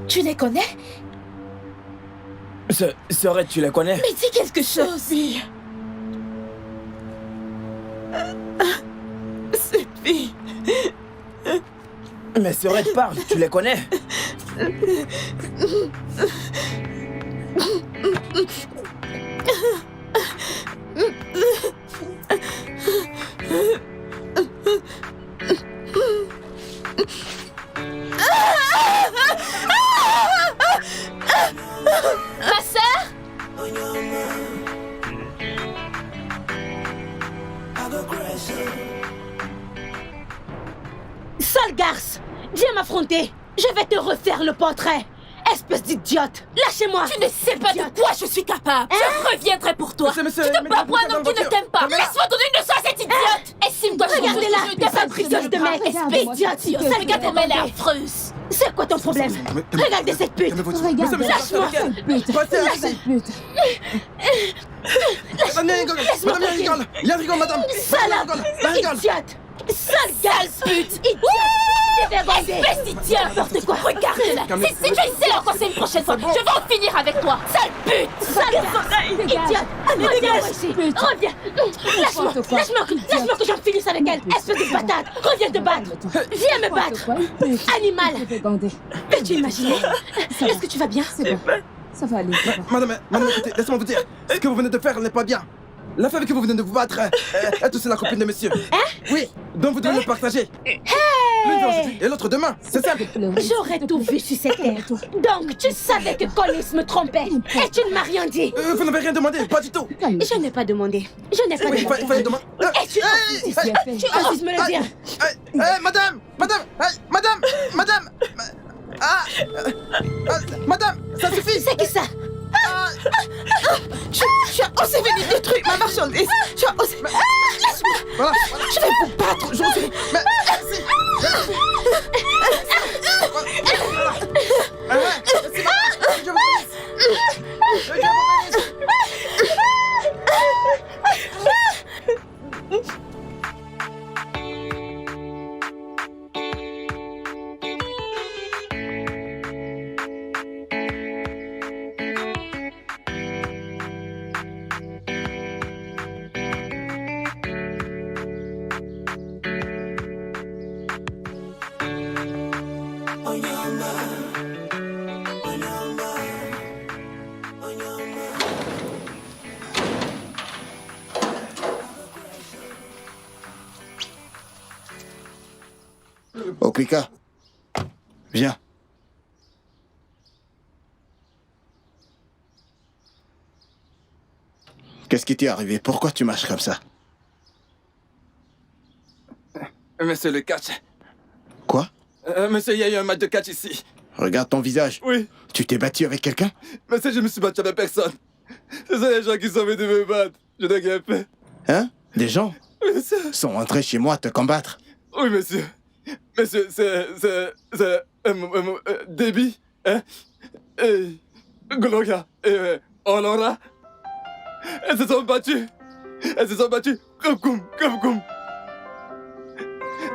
Tu les connais? Sœurette, tu les connais? Mais dis quelque chose. Sophie. Mais Sœurette, parle, tu les connais? Ma sœur? Sale garce! Viens m'affronter! Je vais te refaire le portrait! Espèce d'idiote! Lâchez-moi! Tu ne sais pas de quoi je suis capable. Je reviendrai pour toi. Monsieur, Tu te bats pour un homme qui ne t'aime pas. Laisse-moi donner une leçon à cette idiote. Estime-toi. Regardez-la! Fabriceuse de mec! Espèce idiote! Ça regarde comme elle est affreuse. C'est quoi ton problème? Regardez cette pute! Regarde, Lâche-moi! cette pute. Cette pute. Madame, il y a un rigole, madame. Salope! Idiote! Sale garce! Pute! Idiote! Dévergondée! Espèce d'idiote. N'importe quoi! Regarde-la. Si tu essaies encore ça une prochaine fois, je vais en finir avec toi. Sale pute. Sale garce! Idiote! Dégage ici! Reviens! Lâche-moi que j'en finisse avec elle! Espèce de patate! Reviens te battre! Viens me battre! Animal! Peux-tu imaginer? Est-ce que tu vas bien? C'est bon. Ça va aller. ça va. Madame, écoutez, laissez-moi vous dire. Ce que vous venez de faire n'est pas bien. La femme que vous venez de vous battre est aussi la copine de monsieur. Oui, donc vous devez le partager. L'une vient aujourd'hui et l'autre demain. C'est simple. J'aurais tout vu sur cette terre. Donc tu savais que Collis me trompait et tu ne m'as rien dit. Vous n'avez rien demandé, pas du tout. Je n'ai pas demandé. Je n'ai pas Oui, demandé. il fallait demander. Et tu oses me le dire. Madame, madame, ça suffit. C'est qui ça? Tu as osé venir détruire ma marchandise. Tu as osé. Laisse-moi. Voilà. Je vais vous battre aujourd'hui. Mais merci. Je vous Oklika, viens. Qu'est-ce qui t'est arrivé? Pourquoi tu marches comme ça? Monsieur le catch. Quoi? Monsieur, il y a eu un match de catch ici. Regarde ton visage. Oui. Tu t'es battu avec quelqu'un? Monsieur, je me suis battu avec personne. Ce sont les gens qui sont venus me battre. Je n'ai rien fait. Hein? Des gens Oui, monsieur. sont entrés chez moi te combattre. Oui, monsieur. Monsieur, c'est Debbie, hein? Et Gloria et Aurora. Elles se sont battues. Comme.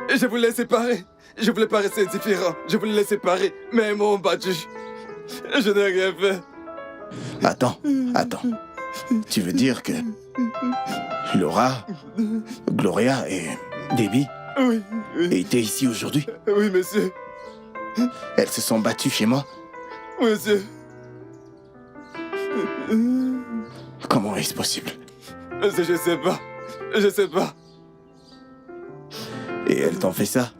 Et je voulais les séparer. Je voulais pas rester différent. Je voulais les séparer. Mais elles m'ont battu. Je n'ai rien fait. Attends. Tu veux dire que Laura, Gloria et Debbie Oui. étaient ici aujourd'hui? Oui, monsieur. Elles se sont battues chez moi? Oui, monsieur. Comment est-ce possible? Monsieur, je sais pas. Et elles t'ont fait ça?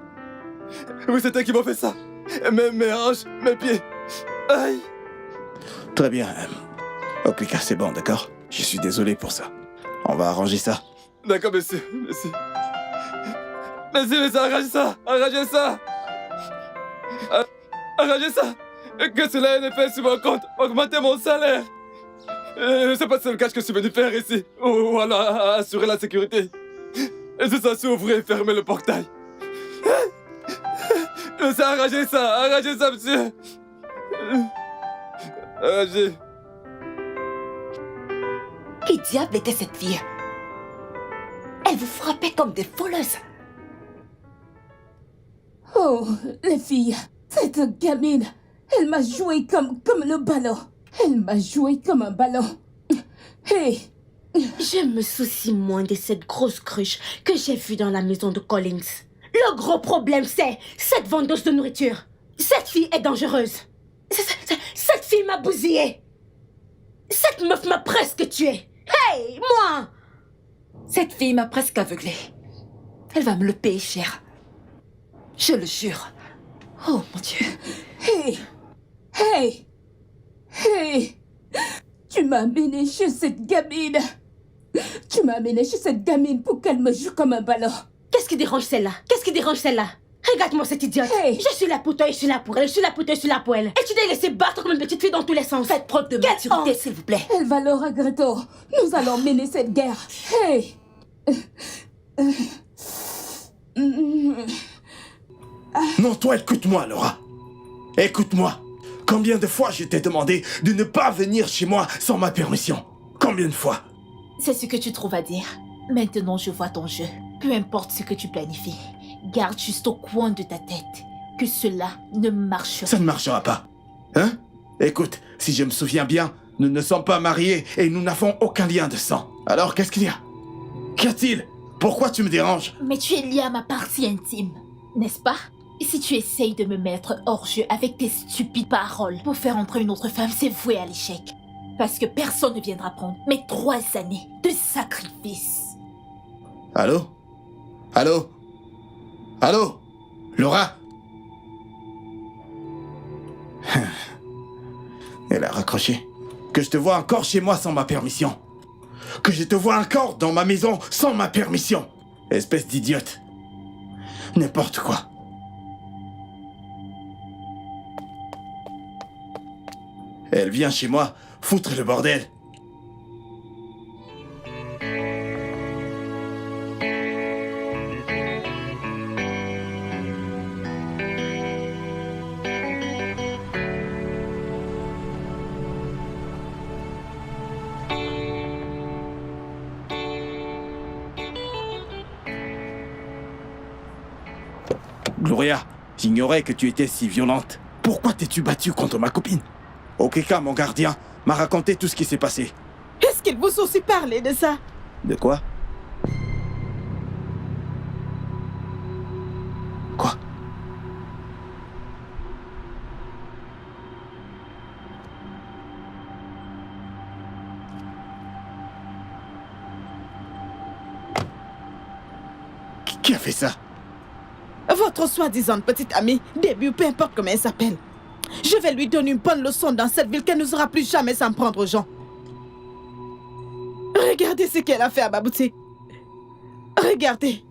Oui, c'est elles qui m'ont fait ça. Mes hanches, mes pieds. Aïe. Très bien. Oklika, c'est bon, d'accord? Je suis désolé pour ça. On va arranger ça. D'accord, monsieur. Monsieur, arrangez ça. Arrangez ça. Que cela ait un effet sur mon compte. Augmenter mon salaire. C'est pas le cash que je suis venu faire ici. Ou alors assurer la sécurité. Et c'est censé ouvrir et fermer le portail. Arrachez ça, monsieur. Arrachez. Qui diable était cette fille? Elle vous frappait comme des voleuses. Oh, les filles, cette gamine, elle m'a joué comme le ballon. Elle m'a joué comme un ballon. Hey! Je me soucie moins de cette grosse cruche que j'ai vue dans la maison de Collins. Le gros problème, c'est cette vendeuse de nourriture. Cette fille est dangereuse. Cette fille m'a bousillée. Cette meuf m'a presque tuée. Hey, moi! Cette fille m'a presque aveuglée. Elle va me le payer cher. Je le jure. Oh mon Dieu. Hey! Hey! Hey! Tu m'as amené chez cette gamine. Tu m'as amené chez cette gamine pour qu'elle me joue comme un ballon. Qu'est-ce qui dérange celle-là? Qu'est-ce qui dérange celle-là? Regarde-moi cette idiote. Hey. Je suis là pour toi et je suis là pour elle. Je suis là pour toi et je suis là pour elle. Et tu t'es laissé battre comme une petite fille dans tous les sens. Faites preuve de maturité, s'il vous plaît. Elle va le regretter. Nous allons mener cette guerre. Hey! Non, toi, écoute-moi, Laura. Écoute-moi. Combien de fois je t'ai demandé de ne pas venir chez moi sans ma permission? Combien de fois? C'est ce que tu trouves à dire. Maintenant, je vois ton jeu. Peu importe ce que tu planifies, garde juste au coin de ta tête que cela ne marchera Ça ne marchera pas. Hein? Écoute, si je me souviens bien, nous ne sommes pas mariés et nous n'avons aucun lien de sang. Alors, qu'est-ce qu'il y a? Qu'y a-t-il? Pourquoi tu me déranges? Mais tu es lié à ma partie intime, n'est-ce pas? Et si tu essayes de me mettre hors jeu avec tes stupides paroles pour faire entrer une autre femme, c'est voué à l'échec. Parce que personne ne viendra prendre mes 3 années de sacrifice. Allô? Allô? Allô? Laura? Elle a raccroché. Que je te vois encore chez moi sans ma permission. Que je te vois encore dans ma maison sans ma permission. Espèce d'idiote. N'importe quoi. Elle vient chez moi foutre le bordel. Gloria, j'ignorais que tu étais si violente. Pourquoi t'es-tu battue contre ma copine? Okeka, mon gardien, m'a raconté tout ce qui s'est passé. Est-ce qu'ils vous ont aussi parlé de ça? De quoi? Quoi? Qui a fait ça? Votre soi-disant petite amie, Début, peu importe comment elle s'appelle. Je vais lui donner une bonne leçon dans cette ville qu'elle n'osera plus jamais s'en prendre aux gens. Regardez ce qu'elle a fait à Babouti. Regardez.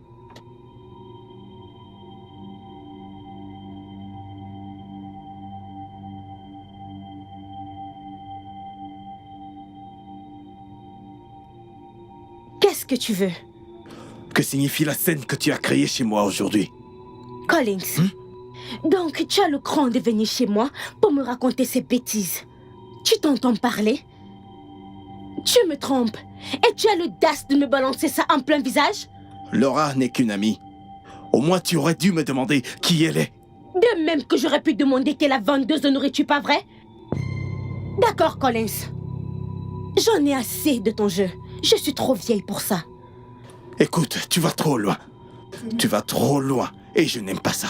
Qu'est-ce que tu veux? Que signifie la scène que tu as créée chez moi aujourd'hui? Collins. Donc, tu as le cran de venir chez moi pour me raconter ces bêtises. Tu t'entends parler? Tu me trompes. Et tu as l'audace de me balancer ça en plein visage? Laura n'est qu'une amie. Au moins, tu aurais dû me demander qui elle est. De même que j'aurais pu demander qu'elle est la vendeuse de nourriture, pas vrai? D'accord, Collins. J'en ai assez de ton jeu. Je suis trop vieille pour ça. Écoute, tu vas trop loin. Tu vas trop loin et je n'aime pas ça.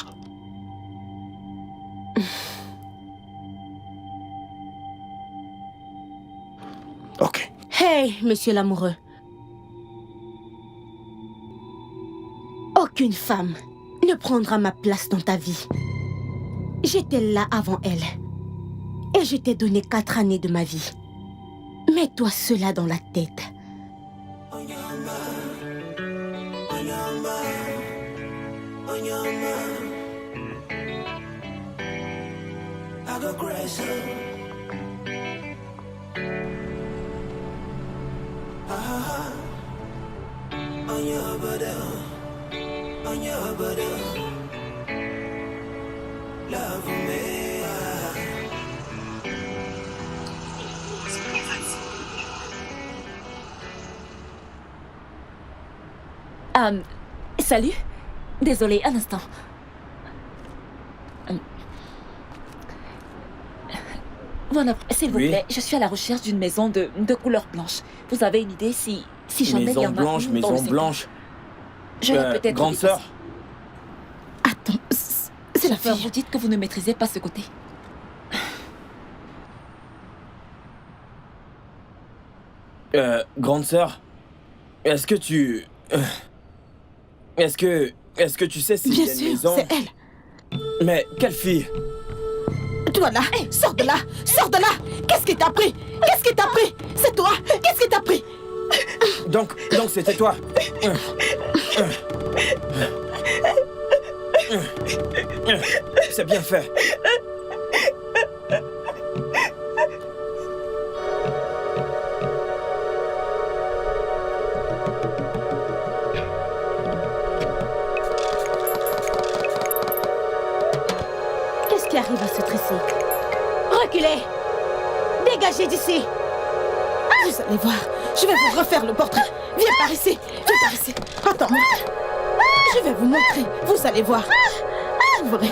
Ok. Hey, monsieur l'amoureux. Aucune femme ne prendra ma place dans ta vie. J'étais là avant elle. Et je t'ai donné 4 années de ma vie. Mets-toi cela dans la tête. Salut. Désolée, un instant. Voilà, s'il vous Oui. plaît, je suis à la recherche d'une maison de couleur blanche. Vous avez une idée si jamais il y en a Maison blanche, une dans le maison secteur? blanche. J'aurais peut-être... Grande envie de sœur. passer. Attends, c'est la Chauffeur, fille. vous dites que vous ne maîtrisez pas ce côté. Grande sœur. Est-ce que tu... Est-ce que tu sais s'il y Bien a une sûr, maison... c'est elle. Mais quelle fille? Toi là, sors de là, sors de là. Qu'est-ce qui t'a pris? Qu'est-ce qui t'a pris? C'est toi. Qu'est-ce qui t'a pris? Donc c'était toi. C'est bien fait. Qu'est-ce qui arrive à ce tricé? Reculez! Dégagez d'ici! Vous allez voir. Je vais vous refaire le portrait. Viens par ici. Viens par ici. Attends-moi. Je vais vous montrer. Vous allez voir. Vous verrez.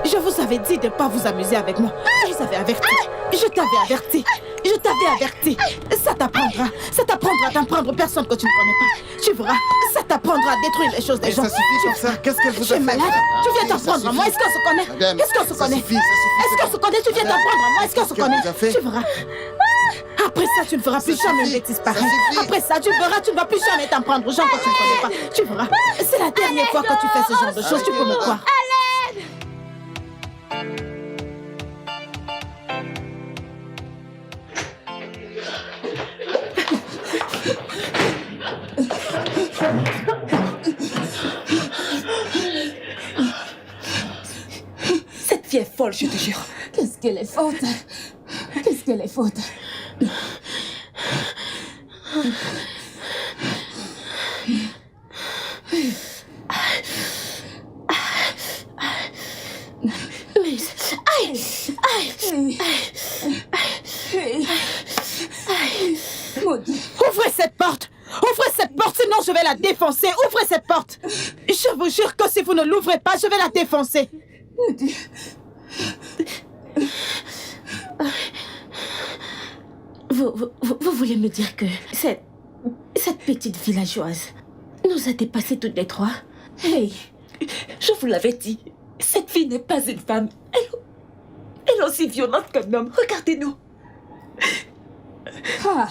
Je vous avais dit de ne pas vous amuser avec moi. Je vous avais averti. Je t'avais averti. Je t'avais averti. Ça t'apprendra. Ça t'apprendra à t'en prendre personne que tu ne connais pas. Tu verras. Ça t'apprendra à détruire les choses des Et gens. ça suffit comme ça. Qu'est-ce qu'elle vous Tu a es fait? malade. Tu viens t'en Ça prendre à moi. suffit. Est-ce qu'on se connaît? Madame, Est-ce qu'on se ça connaît? suffit, ça suffit, Est-ce c'est qu'on se connaît? Tu viens t'en Madame, prendre à moi. Est-ce qu'on se qu'est-ce connaît? qu'elle vous a fait? Tu verras. Après ça, tu ne feras plus Ça jamais une suffit. bêtise Ça pareille. suffit. Après ça, tu verras, tu ne vas plus jamais t'en prendre aux gens que tu ne connais pas. Tu verras. C'est la dernière fois que tu fais ce genre de choses. Tu peux me croire. Cette fille est folle, je te jure. Qu'est-ce qu'elle est faute? Qu'est-ce qu'elle est faute? Mais... Aïe! Mon Dieu. Ouvrez cette porte. Ouvrez cette porte, sinon je vais la défoncer. Ouvrez cette porte. Je vous jure que si vous ne l'ouvrez pas, je vais la défoncer. Mon Dieu. Vous voulez me dire que cette petite villageoise nous a dépassés toutes les trois? Hey, je vous l'avais dit, cette fille n'est pas une femme. Elle est aussi violente qu'un homme. Regardez-nous. Ah,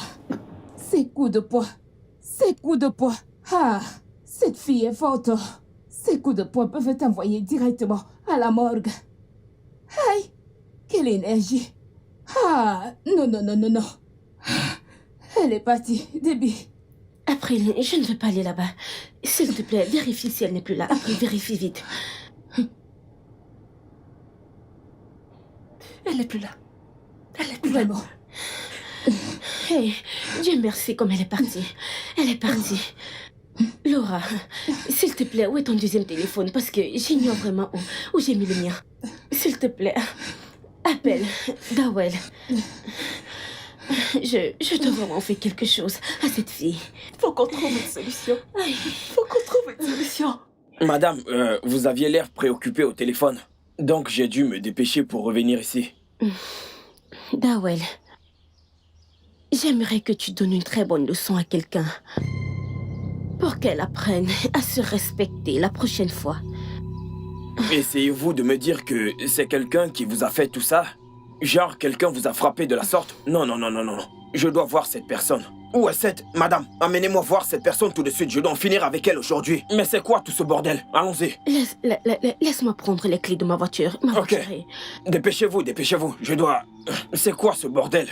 ces coups de poing. Ces coups de poing. Ah, cette fille est forte. Ces coups de poing peuvent t'envoyer directement à la morgue. Aïe, quelle énergie. Ah, non, non, non, non, non. Elle est partie, Debbie. Après, je ne veux pas aller là-bas. S'il te plaît, vérifie si elle n'est plus là. Après, vérifie vite. Elle n'est plus là. Elle n'est plus là. Vraiment. Hey, Dieu merci comme elle est partie. Elle est partie. Laura, s'il te plaît, où est ton deuxième téléphone? Parce que j'ignore vraiment où j'ai mis le mien. S'il te plaît, appelle Dawel. Je dois vraiment faire quelque chose à cette fille. Faut qu'on trouve une solution. Faut qu'on trouve une solution. Madame, vous aviez l'air préoccupée au téléphone. Donc j'ai dû me dépêcher pour revenir ici. Dawel, j'aimerais que tu donnes une très bonne leçon à quelqu'un. Pour qu'elle apprenne à se respecter la prochaine fois. Essayez-vous de me dire que c'est quelqu'un qui vous a fait tout ça? Genre, quelqu'un vous a frappé de la sorte? Non, non, non, non, non. Je dois voir cette personne. Où est cette... Madame, amenez-moi voir cette personne tout de suite. Je dois en finir avec elle aujourd'hui. Mais c'est quoi tout ce bordel? Allons-y. Laisse-moi prendre les clés de ma voiture. Ma Ok. voiture est... Dépêchez-vous, dépêchez-vous. Je dois... C'est quoi ce bordel?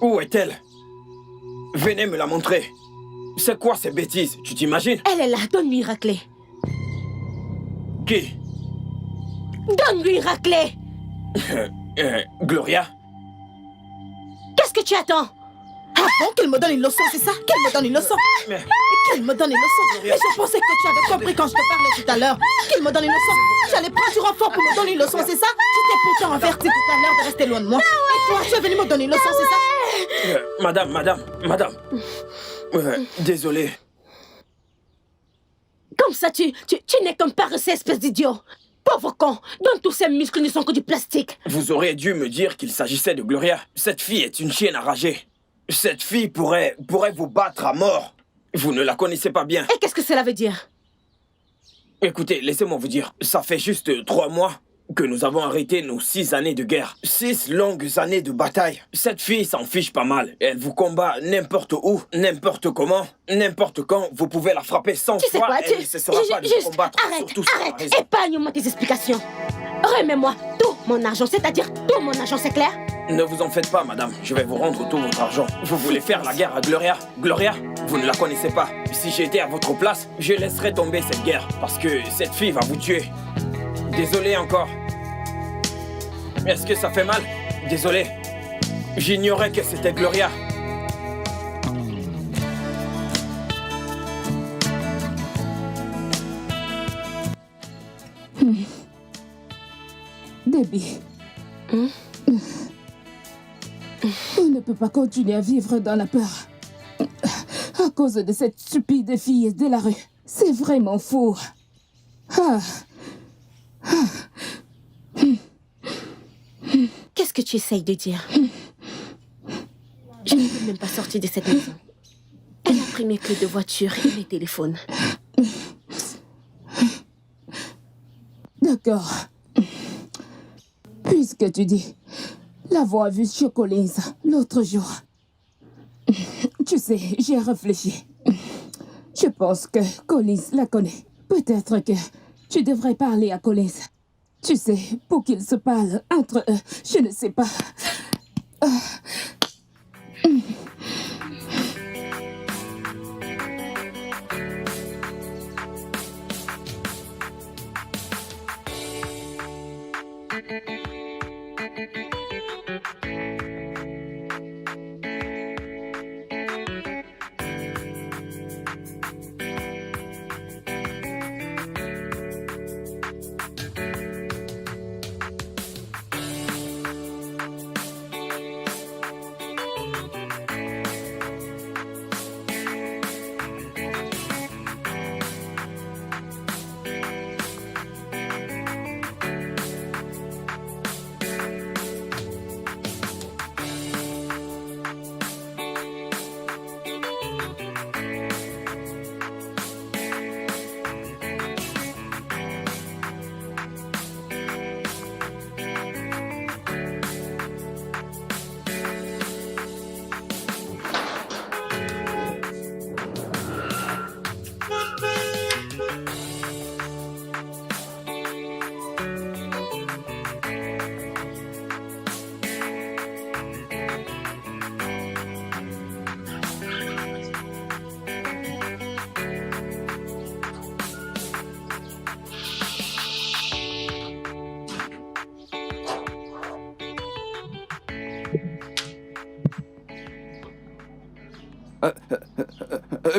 Où est-elle? Venez me la montrer. C'est quoi ces bêtises? Tu t'imagines? Elle est là, donne-lui une raclée. Qui? Donne-lui une raclée. Gloria? Qu'est-ce que tu attends? Ah bon, qu'il me donne une leçon, c'est ça? Qu'il me donne une leçon? Mais- Qu'il me donne une leçon? Mais je pensais que tu avais compris quand je te parlais tout à l'heure. Qu'il me donne une leçon? J'allais prendre du renfort pour me donner une leçon, c'est ça? Tu t'es pourtant averti tout à l'heure de rester loin de moi. Et toi, tu es venu me donner une leçon, c'est ça? Madame. Désolé. Comme ça, tu n'es qu'un paresseux, espèce d'idiot. Pauvre con, dont tous ces muscles ne sont que du plastique. Vous auriez dû me dire qu'il s'agissait de Gloria. Cette fille est une chienne enragée. Cette fille pourrait vous battre à mort. Vous ne la connaissez pas bien. Et qu'est-ce que cela veut dire? Écoutez, laissez-moi vous dire, ça fait juste 3 mois que nous avons arrêté nos 6 années de guerre. 6 longues années de bataille. Cette fille s'en fiche pas mal. Elle vous combat n'importe où, n'importe comment, n'importe quand. Vous pouvez la frapper 100 Tu sais fois, quoi, elle ne cessera pas de vous combattre. Surtout sur la Arrête, raison. épargne-moi tes explications. Remets-moi tout mon argent, c'est-à-dire tout mon argent, c'est clair? Ne vous en faites pas, madame. Je vais vous rendre tout votre argent. Vous voulez faire la guerre à Gloria? Gloria, vous ne la connaissez pas. Si j'étais à votre place, je laisserais tomber cette guerre. Parce que cette fille va vous tuer. Désolé encore. Est-ce que ça fait mal? Désolé. J'ignorais que c'était Gloria. Debbie. On ne peut pas continuer à vivre dans la peur. À cause de cette stupide fille de la rue. C'est vraiment fou. Ah. Qu'est-ce que tu essayes de dire? Je ne peux même pas sortir de cette maison. Elle a pris mes clés de voiture et mes téléphones. D'accord. Puisque tu dis l'avoir vue chez Collins l'autre jour. Tu sais, j'ai réfléchi. Je pense que Collins la connaît. Peut-être que tu devrais parler à Collins. Tu sais, pour qu'ils se parlent entre eux, je ne sais pas.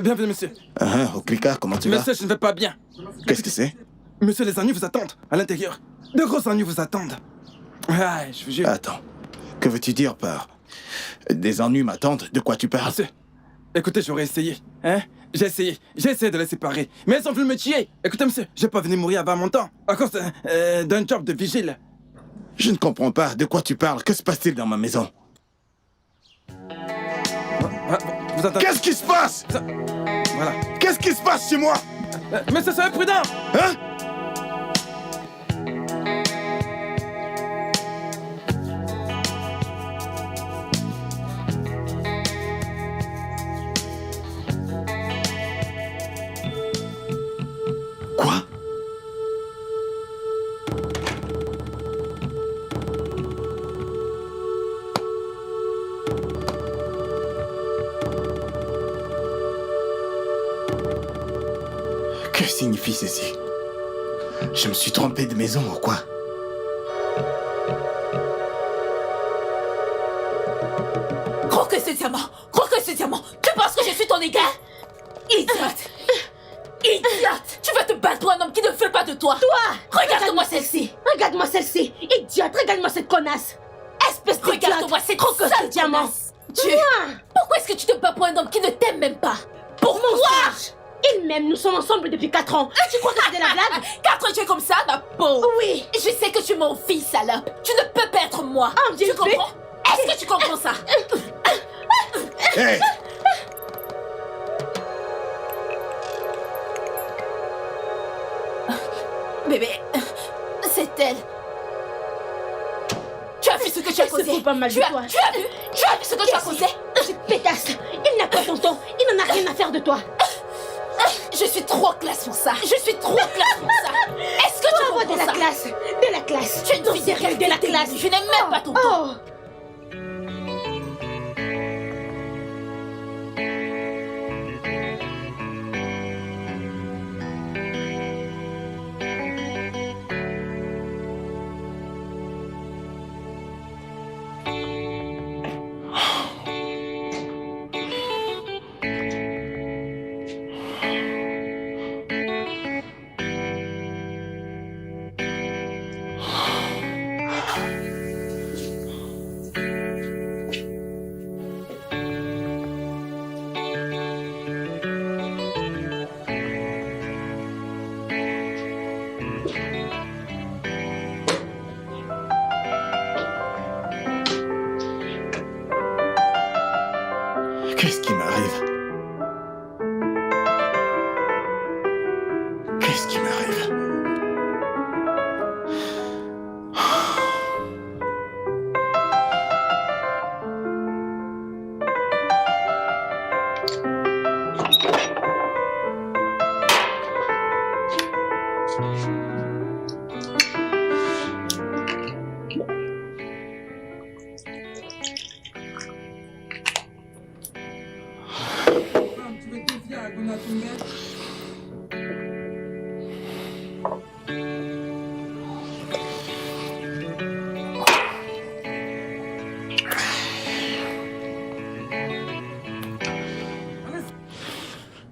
Bienvenue, monsieur. Au Clica, comment tu vas? Monsieur, je ne vais pas bien. Qu'est-ce que c'est? Monsieur, les ennuis vous attendent à l'intérieur. De gros ennuis vous attendent. Ah, je vous jure. Attends, que veux-tu dire par... Des ennuis m'attendent? De quoi tu parles? Monsieur, écoutez, j'aurais essayé. Hein? J'ai essayé de les séparer. Mais elles ont voulu me tuer. Écoutez, monsieur, j'ai pas venu mourir avant mon temps. À cause d'un job de vigile. Je ne comprends pas. De quoi tu parles? Que se passe-t-il dans ma maison? Vous entendez? Qu'est-ce qui se passe? Voilà. Qu'est-ce qui se passe chez moi? Monsieur, soyez prudent! Hein? Quoi? signifie ceci? Je me suis trompé de maison ou quoi? Croque ce diamant! Croque ce diamant! Tu penses que je suis ton égal? Idiote! Idiote! Tu veux te battre pour un homme qui ne veut pas de toi? Toi! Regarde-moi celle-ci! Regarde-moi celle-ci! Idiote, regarde-moi cette connasse! Espèce de regarde-moi cette Croque ce sale diamant! connasse. Pourquoi est-ce que tu te bats pour un homme qui ne t'aime même pas? Pourquoi? Mensonge! Il m'aime, nous sommes ensemble depuis 4 ans. Tu crois que c'est de la blague? 4 ans, tu es comme ça, ma pauvre? Oui! Je sais que tu es mon fils, salope. Tu ne peux perdre moi. Oh, tu comprends? Est-ce que tu comprends ça? Hey! Bébé, c'est elle. Tu as vu ce que tu as Elle se causé? fout pas mal de Tu as toi. vu ce que tu as causé? Cette pétasse! Il n'a pas ton temps! Il n'en a rien à faire de toi! Je suis trop classe pour ça. Je suis trop classe pour ça. Est-ce que tu Avoir comprends de la ça? classe! De la classe! Tu es une fille sérieux, de la classe! Je n'ai même pas ton temps. Oh! Qu'est-ce qui m'arrive? Qu'est-ce qui m'arrive?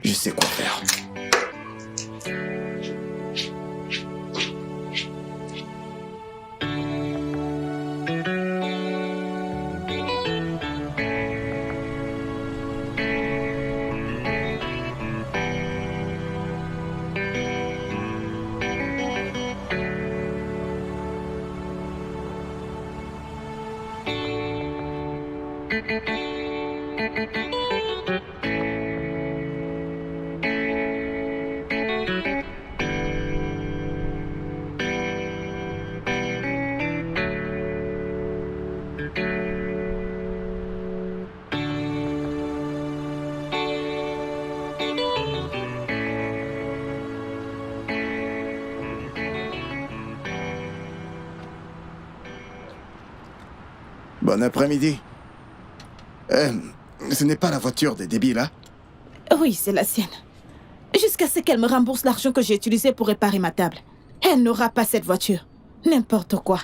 Je sais quoi faire. Bon après-midi. Ce n'est pas la voiture des débiles, hein? Oui, c'est la sienne. Jusqu'à ce qu'elle me rembourse l'argent que j'ai utilisé pour réparer ma table. Elle n'aura pas cette voiture. N'importe quoi.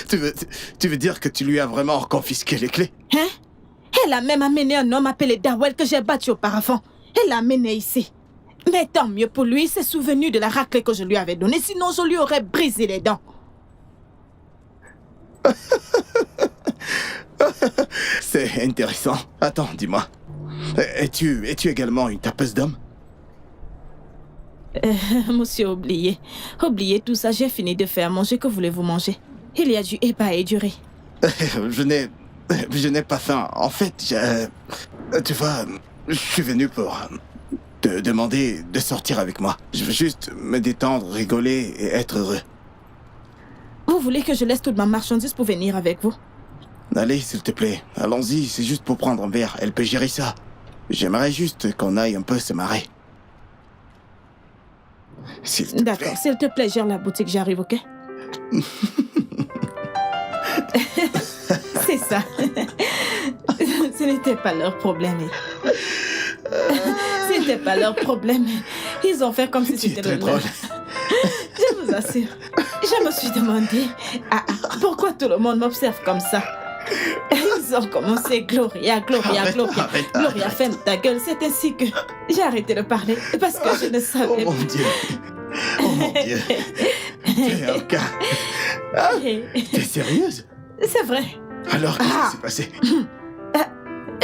Tu veux dire que tu lui as vraiment confisqué les clés? Hein? Elle a même amené un homme appelé Darwell que j'ai battu auparavant. Elle l'a amené ici. Mais tant mieux pour lui, il s'est souvenu de la raclée que je lui avais donnée, sinon je lui aurais brisé les dents. C'est intéressant. Attends, dis-moi. Es-tu également une tapeuse d'hommes? Monsieur, oubliez. Oubliez tout ça, j'ai fini de faire manger. Que voulez-vous manger? Il y a du eba et du riz. Je n'ai pas faim. En fait, tu vois, je suis venu pour te demander de sortir avec moi. Je veux juste me détendre, rigoler et être heureux. Vous voulez que je laisse toute ma marchandise pour venir avec vous? Allez, s'il te plaît, allons-y, c'est juste pour prendre un verre. Elle peut gérer ça. J'aimerais juste qu'on aille un peu se marrer. S'il te plaît. D'accord, s'il te plaît, gère la boutique, j'arrive, ok? C'est ça. Ce n'était pas leur problème. C'était pas leur problème. Ils ont fait comme si Tu es c'était très le leur. drôle. Je vous assure, je me suis demandé pourquoi tout le monde m'observe comme ça. Ils ont commencé Gloria. Arrête. Gloria, ferme ta gueule. C'est ainsi que j'ai arrêté de parler parce que je ne Oh savais mon Dieu. Oh mon Dieu. T'es un cas. T'es sérieuse? C'est vrai. Alors, qu'est-ce qui s'est passé?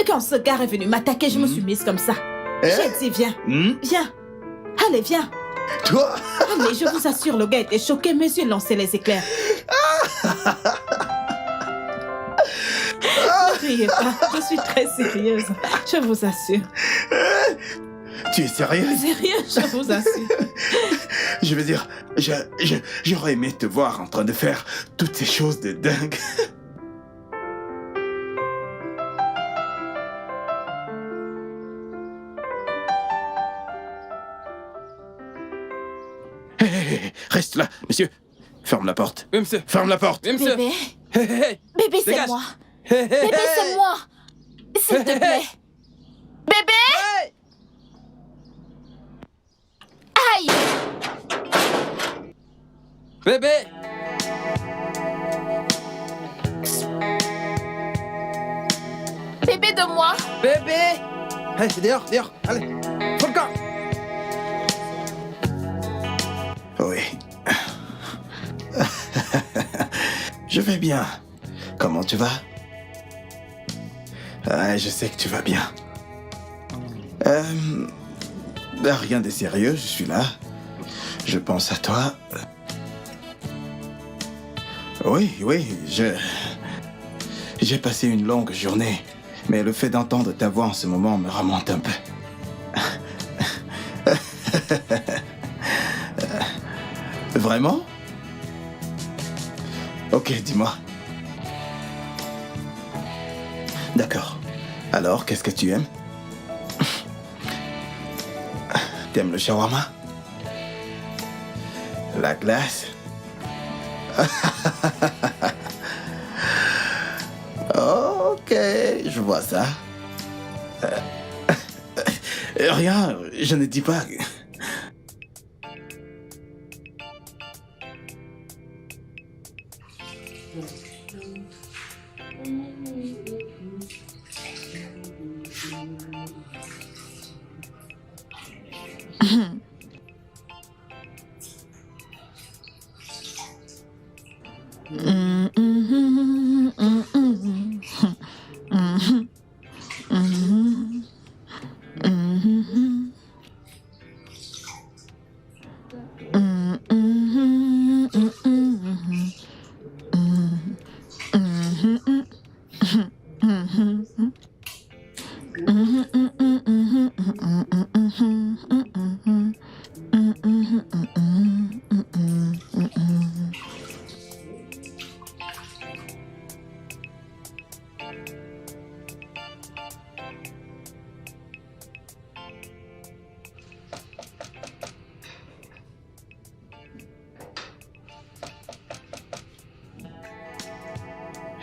Quand ce gars est venu m'attaquer, je me suis mise comme ça. J'ai dit, viens, viens. Allez, viens. Toi? Allez, je vous assure, le gars était choqué, mes yeux lançaient les éclairs. Ne riez pas, je suis très sérieuse. Je vous assure. Tu es sérieuse? Sérieux, je vous assure. Je veux dire, j'aurais aimé te voir en train de faire toutes ces choses de dingue. Hé, reste là, monsieur. Ferme la porte. Oui, monsieur. Ferme la porte. Oui, monsieur. Bébé, Hé, hé, hé. bébé, c'est Dégage. moi. Hé, hé, Bébé, hé. c'est moi. S'il te plaît. Bébé! Hey. Aïe! Bébé. Bébé de moi. Bébé. Hey, dehors, dehors. Allez. Faut le camp. Oui. Je vais bien. Comment tu vas? Je sais que tu vas bien. Rien de sérieux, je suis là. Je pense à toi. Oui, j'ai passé une longue journée, mais le fait d'entendre ta voix en ce moment me remonte un peu. Vraiment? Ok, dis-moi. D'accord. Alors, qu'est-ce que tu aimes? T'aimes le shawarma? La glace? Ok, je vois ça. Rien, je ne dis pas.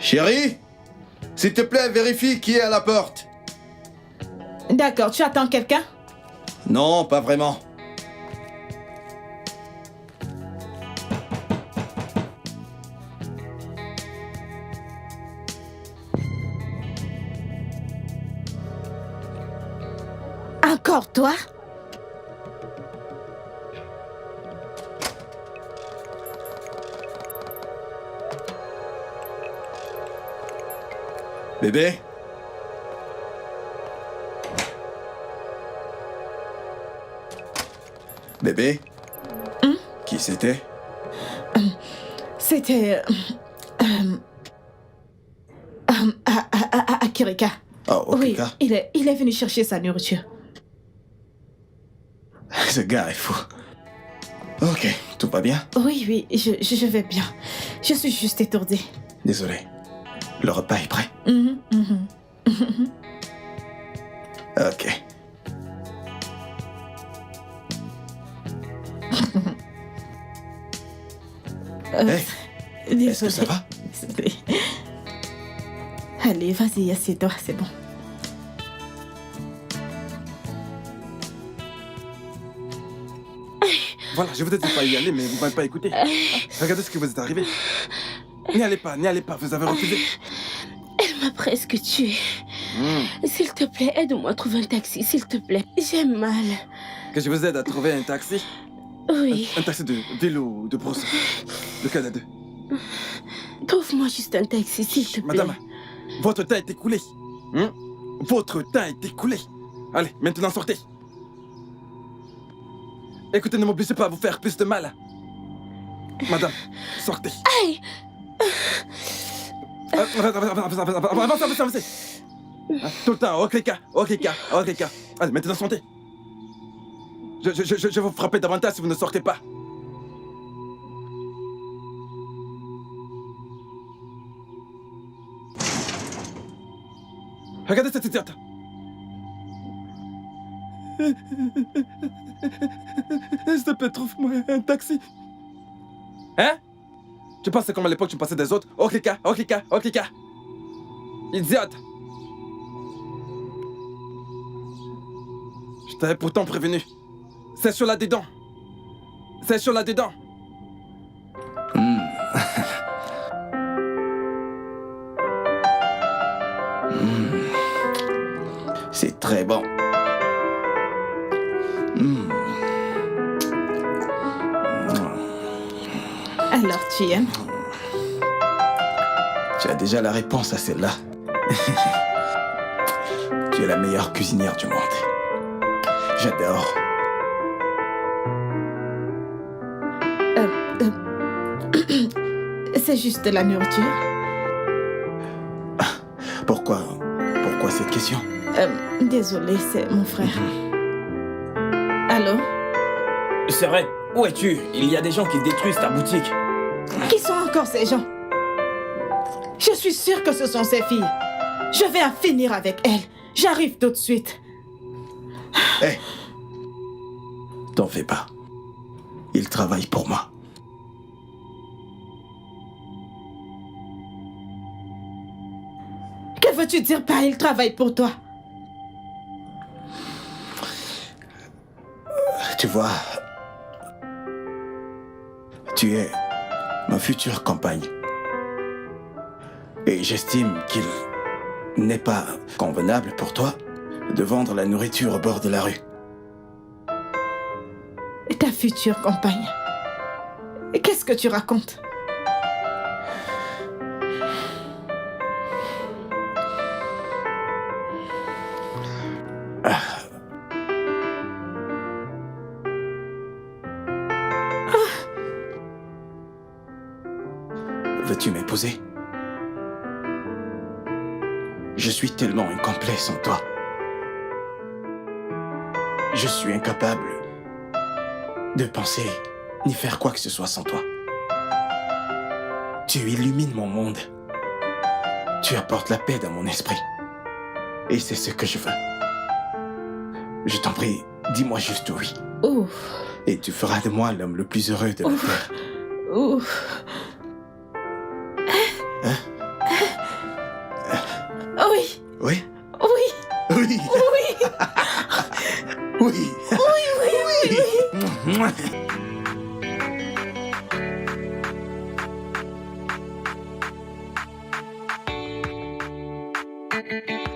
Chérie, s'il te plaît, vérifie qui est à la porte. D'accord, tu attends quelqu'un? Non, pas vraiment. Encore toi? Bébé? Bébé? Qui c'était? C'était... Akirika. Oh, Oui, Okika. il est venu chercher sa nourriture. Ce gars est fou. Ok, tout va bien? Oui, je vais bien. Je suis juste étourdie. Désolé. Le repas est prêt? Ok. Hey, est-ce que ça va? Désolée. Allez, vas-y, assieds-toi, c'est bon. Voilà, je vous ai dit pas y aller, mais vous m'avez pas écouté. Regardez ce que vous êtes arrivé. N'y allez pas, vous avez refusé. Elle m'a presque tuée. S'il te plaît, aide-moi à trouver un taxi, s'il te plaît. J'ai mal. Que je vous aide à trouver un taxi? Oui. Un taxi de ville ou de brosse? Lequel des deux? Trouve-moi juste un taxi, s'il te plaît. Madame, votre temps est écoulé. Votre temps est écoulé. Allez, maintenant sortez. Écoutez, ne m'obligez pas à vous faire plus de mal. Madame, sortez. Aïe! Avancez. Tout le temps, ok. Allez, maintenant sortez. Je vais vous frapper davantage si vous ne sortez pas. Regardez cette idiote. S'il te plaît, trouve-moi un taxi. Hein? Tu penses comme à l'époque tu me passais des autres? Ok. Idiote. Je t'avais pourtant prévenu. C'est sur là-dedans. C'est très bon. Alors, tu aimes? Tu as déjà la réponse à celle-là. Tu es la meilleure cuisinière du monde. J'adore. C'est juste de la nourriture. Pourquoi cette question? Désolé, c'est mon frère. Allô? Serrette, où es-tu? Il y a des gens qui détruisent ta boutique. Qui sont encore ces gens? Je suis sûre que ce sont ces filles. Je vais en finir avec elles. J'arrive tout de suite. Hé! T'en fais pas. Il travaille pour moi. Que veux-tu dire par il travaille pour toi? Tu vois, tu es ma future compagne. Et j'estime qu'il n'est pas convenable pour toi de vendre la nourriture au bord de la rue. Ta future compagne. Qu'est-ce que tu racontes? Veux-tu m'épouser? Je suis tellement incomplet sans toi. Je suis incapable de penser ni faire quoi que ce soit sans toi. Tu illumines mon monde. Tu apportes la paix dans mon esprit. Et c'est ce que je veux. Je t'en prie, dis-moi juste oui. Ouf. Et tu feras de moi l'homme le plus heureux de la terre. Ouf. Oui. Oui? Oui. Oui. Oui. Oui. Oui. Oui.